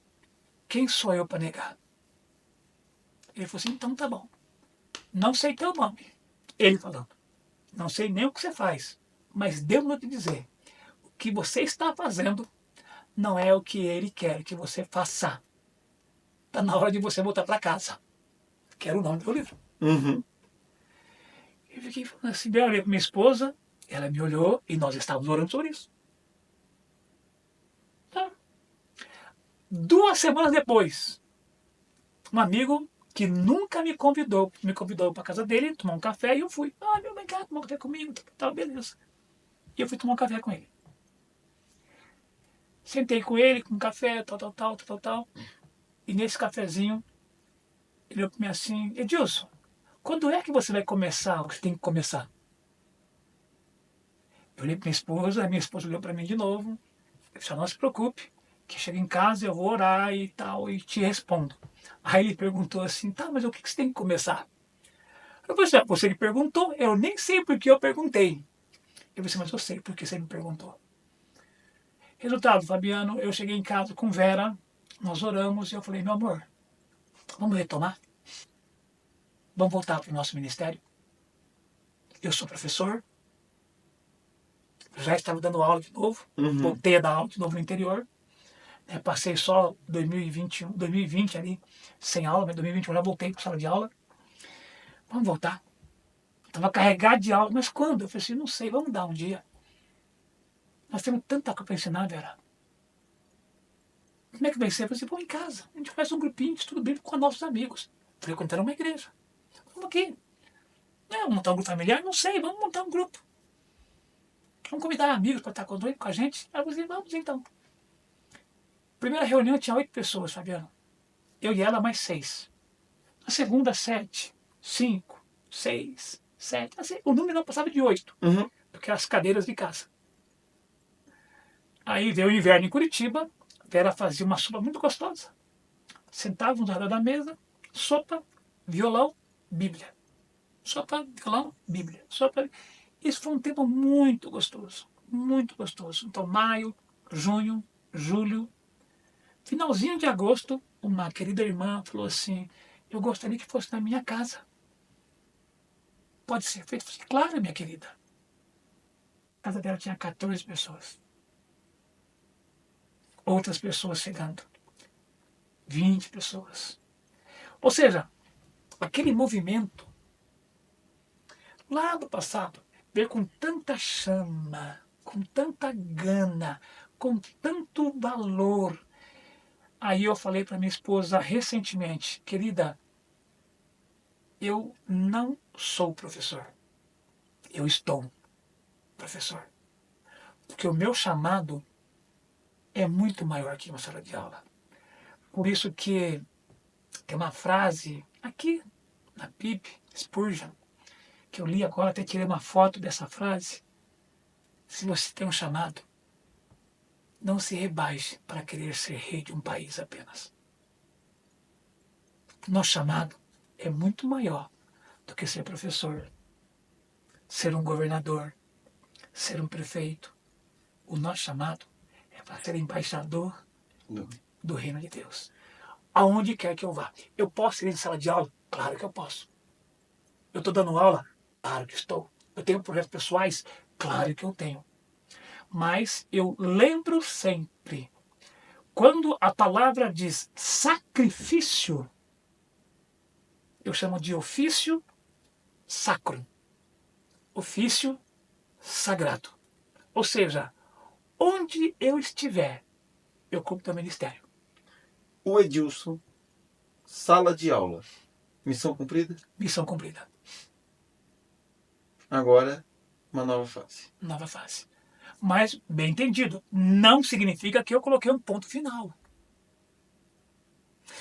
[SPEAKER 2] quem sou eu para negar? Ele falou assim, então tá bom. Não sei teu nome. Ele falando. Não sei nem o que você faz. Mas Deus vai te dizer. O que você está fazendo não é o que Ele quer que você faça. Está na hora de você voltar para casa. Quero o nome do meu livro. Eu fiquei falando assim, eu olhei para minha esposa, ela me olhou e nós estávamos orando sobre isso. Tá. 2 semanas depois, um amigo que nunca me convidou para casa dele, tomar um café, e eu fui. Ah, meu, vem cá, tomar um café comigo, tal, beleza. E eu fui tomar um café com ele. Sentei com ele, com um café, tal. E nesse cafezinho, ele olhou para mim assim, Edilson, quando é que você vai começar o que você tem que começar? Eu olhei para minha esposa olhou para mim de novo. Eu disse, não se preocupe, que chega em casa eu vou orar e tal, e te respondo. Aí ele perguntou assim, tá, mas o que você tem que começar? Eu falei assim, você me perguntou, eu nem sei por que eu perguntei. Eu disse, mas eu sei por que você me perguntou. Resultado, Fabiano, eu cheguei em casa com Vera, nós oramos e eu falei, meu amor, vamos retomar? Vamos voltar para o nosso ministério? Eu sou professor, já estava dando aula de novo, voltei a dar aula de novo no interior. Passei só 2020 ali, sem aula, mas 2021 já voltei para a sala de aula. Vamos voltar. Estava carregado de aula, mas quando? Eu falei assim, não sei, vamos dar um dia. Nós temos tanta coisa para ensinar, Vera. Como é que vai ser? Eu falei assim, vamos em casa. A gente faz um grupinho de estudo bíblico com nossos amigos. Frequentando uma igreja. Vamos aqui. Vamos montar um grupo familiar? Não sei, vamos montar um grupo. Vamos convidar amigos para estar com a gente? Eu falei assim, vamos então. Primeira reunião tinha 8 pessoas, Fabiano. Eu e ela mais 6. Na segunda, 7, 5, 6, 7. Assim, o número não passava de 8, porque as cadeiras de casa. Aí veio o inverno em Curitiba, Vera fazia uma sopa muito gostosa. Sentávamos ao redor da mesa, sopa, violão, Bíblia. Só para violão, Bíblia. Só para... Isso foi um tempo muito gostoso. Muito gostoso. Então, maio, junho, julho, finalzinho de agosto, uma querida irmã falou assim, eu gostaria que fosse na minha casa. Pode ser feito? Eu falei, claro, minha querida. A casa dela tinha 14 pessoas. Outras pessoas chegando. 20 pessoas. Ou seja, aquele movimento lá do passado veio com tanta chama, com tanta gana, com tanto valor. Aí eu falei para minha esposa recentemente, querida, eu não sou professor. Eu estou professor. Porque o meu chamado é muito maior que uma sala de aula. Por isso que tem uma frase aqui na Bíblia, Spurgeon, que eu li agora, até tirei uma foto dessa frase. Se você tem um chamado, não se rebaixe para querer ser rei de um país apenas. Nosso chamado é muito maior do que ser professor, ser um governador, ser um prefeito. O nosso chamado é para ser embaixador do reino de Deus. Aonde quer que eu vá. Eu posso ir em sala de aula? Claro que eu posso. Eu estou dando aula? Claro que estou. Eu tenho projetos pessoais? Claro que eu tenho. Mas eu lembro sempre, quando a palavra diz sacrifício, eu chamo de ofício sacro. Ofício sagrado. Ou seja, onde eu estiver, eu cumpro o ministério.
[SPEAKER 1] O Edilson, sala de aula. Missão cumprida?
[SPEAKER 2] Missão cumprida.
[SPEAKER 1] Agora, uma nova fase.
[SPEAKER 2] Nova fase. Mas, bem entendido, não significa que eu coloquei um ponto final.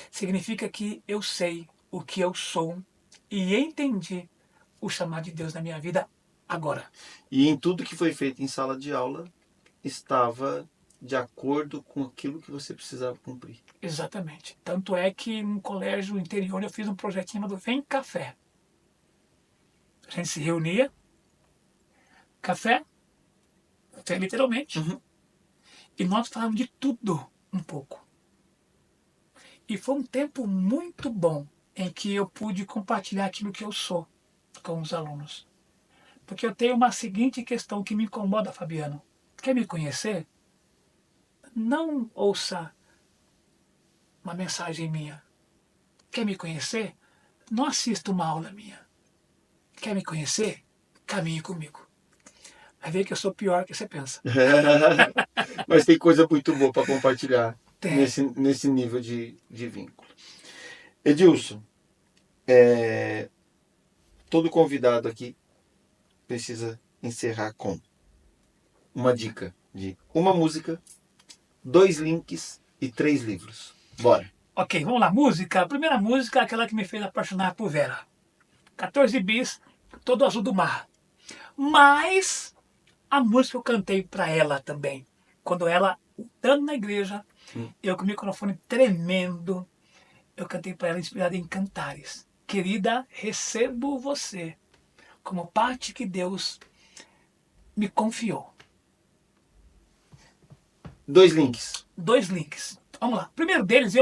[SPEAKER 2] Significa que eu sei o que eu sou e entendi o chamado de Deus na minha vida agora.
[SPEAKER 1] E em tudo que foi feito em sala de aula, estava de acordo com aquilo que você precisava cumprir.
[SPEAKER 2] Exatamente. Tanto é que no colégio interior eu fiz um projetinho chamado Vem Café. A gente se reunia, café literalmente, e nós falávamos de tudo um pouco. E foi um tempo muito bom em que eu pude compartilhar aquilo que eu sou com os alunos. Porque eu tenho uma seguinte questão que me incomoda, Fabiano. Quer me conhecer? Não ouça uma mensagem minha. Quer me conhecer? Não assista uma aula minha. Quer me conhecer? Caminhe comigo. Vai ver que eu sou pior que você pensa.
[SPEAKER 1] Mas tem coisa muito boa para compartilhar
[SPEAKER 2] Tem.
[SPEAKER 1] nesse nível de vínculo. Edilson, todo convidado aqui precisa encerrar com uma dica de uma música, 2 links e 3 livros. Bora.
[SPEAKER 2] Ok, vamos lá. Música. A primeira música é aquela que me fez apaixonar por Vera. 14 bis, todo azul do mar. Mas a música que eu cantei para ela também. Quando ela, entrando na igreja, eu com o microfone tremendo, eu cantei para ela inspirada em Cantares. Querida, recebo você como parte que Deus me confiou.
[SPEAKER 1] 2 links.
[SPEAKER 2] 2 links. Vamos lá. Primeiro deles,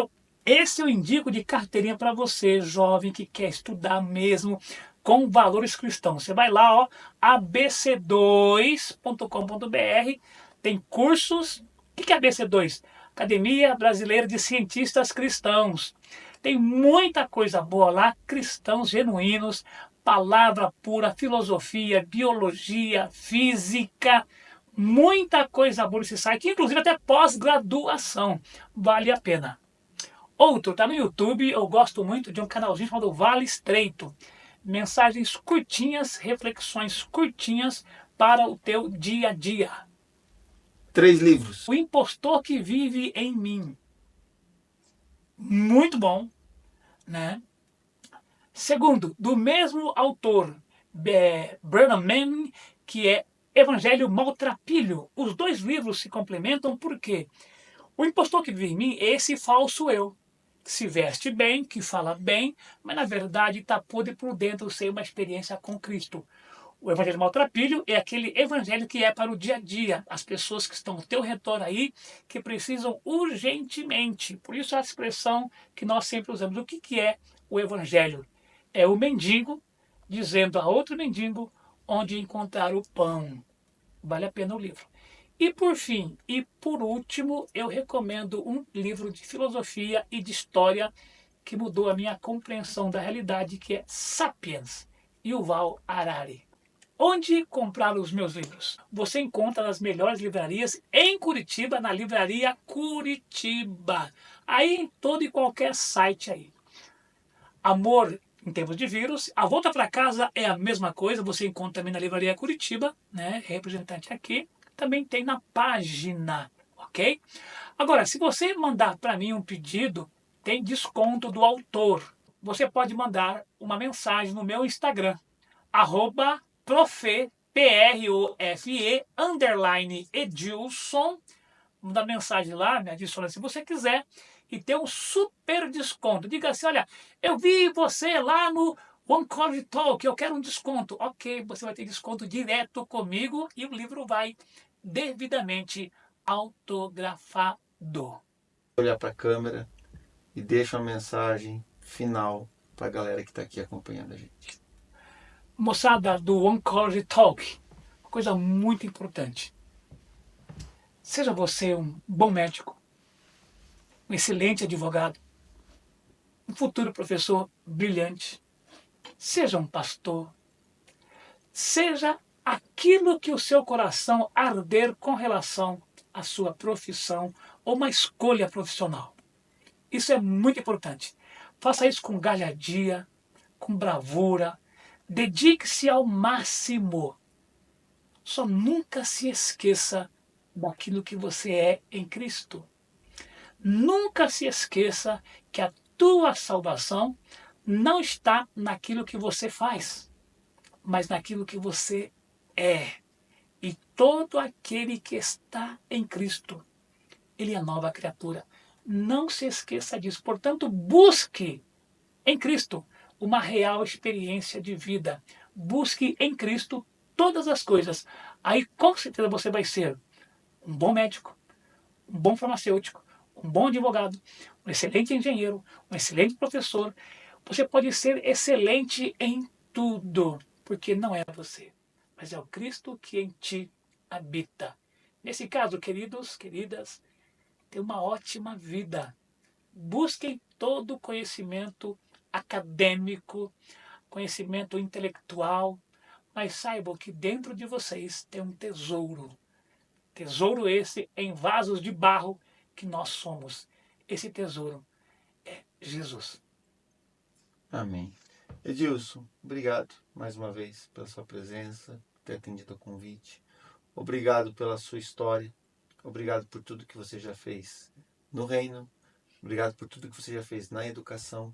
[SPEAKER 2] esse eu indico de carteirinha para você, jovem que quer estudar mesmo com valores cristãos. Você vai lá, ó, abc2.com.br, tem cursos. O que é ABC2? Academia Brasileira de Cientistas Cristãos. Tem muita coisa boa lá, cristãos genuínos, palavra pura, filosofia, biologia, física, muita coisa boa nesse site, inclusive até pós-graduação. Vale a pena. Outro, tá no YouTube, eu gosto muito de um canalzinho chamado Vale Estreito. Mensagens curtinhas, reflexões curtinhas para o teu dia a dia.
[SPEAKER 1] 3 livros.
[SPEAKER 2] O Impostor que Vive em Mim. Muito bom, né? Segundo, do mesmo autor, Brennan Manning, que é Evangelho Maltrapilho. Os 2 livros se complementam porque o impostor que vive em mim é esse falso eu, se veste bem, que fala bem, mas na verdade está podre por dentro sem uma experiência com Cristo. O evangelho maltrapilho é aquele evangelho que é para o dia a dia, as pessoas que estão ao teu redor aí, que precisam urgentemente. Por isso a expressão que nós sempre usamos. O que é o evangelho? É o mendigo dizendo a outro mendigo onde encontrar o pão. Vale a pena o livro. E por fim, e por último, eu recomendo um livro de filosofia e de história que mudou a minha compreensão da realidade, que é Sapiens, Yuval Harari. Onde comprar os meus livros? Você encontra nas melhores livrarias em Curitiba, na livraria Curitiba. Aí em todo e qualquer site aí. Amor em tempos de vírus. A volta para casa é a mesma coisa, você encontra também na livraria Curitiba, né? Representante aqui. Também tem na página, ok? Agora, se você mandar para mim um pedido, tem desconto do autor. Você pode mandar uma mensagem no meu Instagram, @profe, PROFE, _Edilson. Manda mensagem lá, me adiciona se você quiser, e tem um super desconto. Diga assim, olha, eu vi você lá no One College Talk, eu quero um desconto. Ok, você vai ter desconto direto comigo e o livro vai devidamente autografado.
[SPEAKER 1] Olhar para a câmera e deixa uma mensagem final para a galera que está aqui acompanhando a gente.
[SPEAKER 2] Moçada do One College Talk, uma coisa muito importante. Seja você um bom médico, um excelente advogado, um futuro professor brilhante, seja um pastor, seja aquilo que o seu coração arder com relação à sua profissão ou uma escolha profissional. Isso é muito importante. Faça isso com galhardia, com bravura, dedique-se ao máximo. Só nunca se esqueça daquilo que você é em Cristo. Nunca se esqueça que a tua salvação não está naquilo que você faz, mas naquilo que você é. E todo aquele que está em Cristo, ele é nova criatura. Não se esqueça disso. Portanto, busque em Cristo uma real experiência de vida. Busque em Cristo todas as coisas. Aí, com certeza, você vai ser um bom médico, um bom farmacêutico, um bom advogado, um excelente engenheiro, um excelente professor. Você pode ser excelente em tudo, porque não é você, mas é o Cristo que em ti habita. Nesse caso, queridos, queridas, tenha uma ótima vida. Busquem todo o conhecimento acadêmico, conhecimento intelectual, mas saibam que dentro de vocês tem um tesouro. Tesouro esse em vasos de barro que nós somos. Esse tesouro é Jesus.
[SPEAKER 1] Amém. Edilson, obrigado mais uma vez pela sua presença, por ter atendido o convite. Obrigado pela sua história. Obrigado por tudo que você já fez no reino. Obrigado por tudo que você já fez na educação.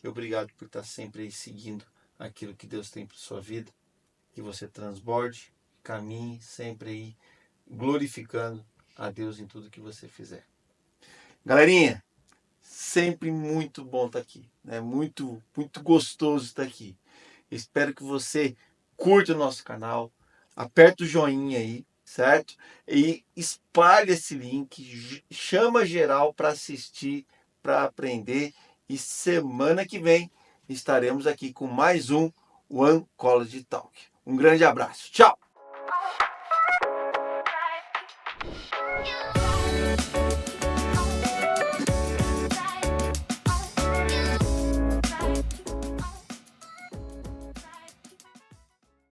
[SPEAKER 1] E obrigado por estar sempre aí seguindo aquilo que Deus tem para sua vida. Que você transborde, caminhe sempre aí, glorificando a Deus em tudo que você fizer. Galerinha, sempre muito bom estar aqui, né? Muito gostoso estar aqui. Espero que você curta o nosso canal, aperta o joinha aí, certo? E espalhe esse link, chama geral para assistir, para aprender. E semana que vem estaremos aqui com mais um One College Talk. Um grande abraço. Tchau!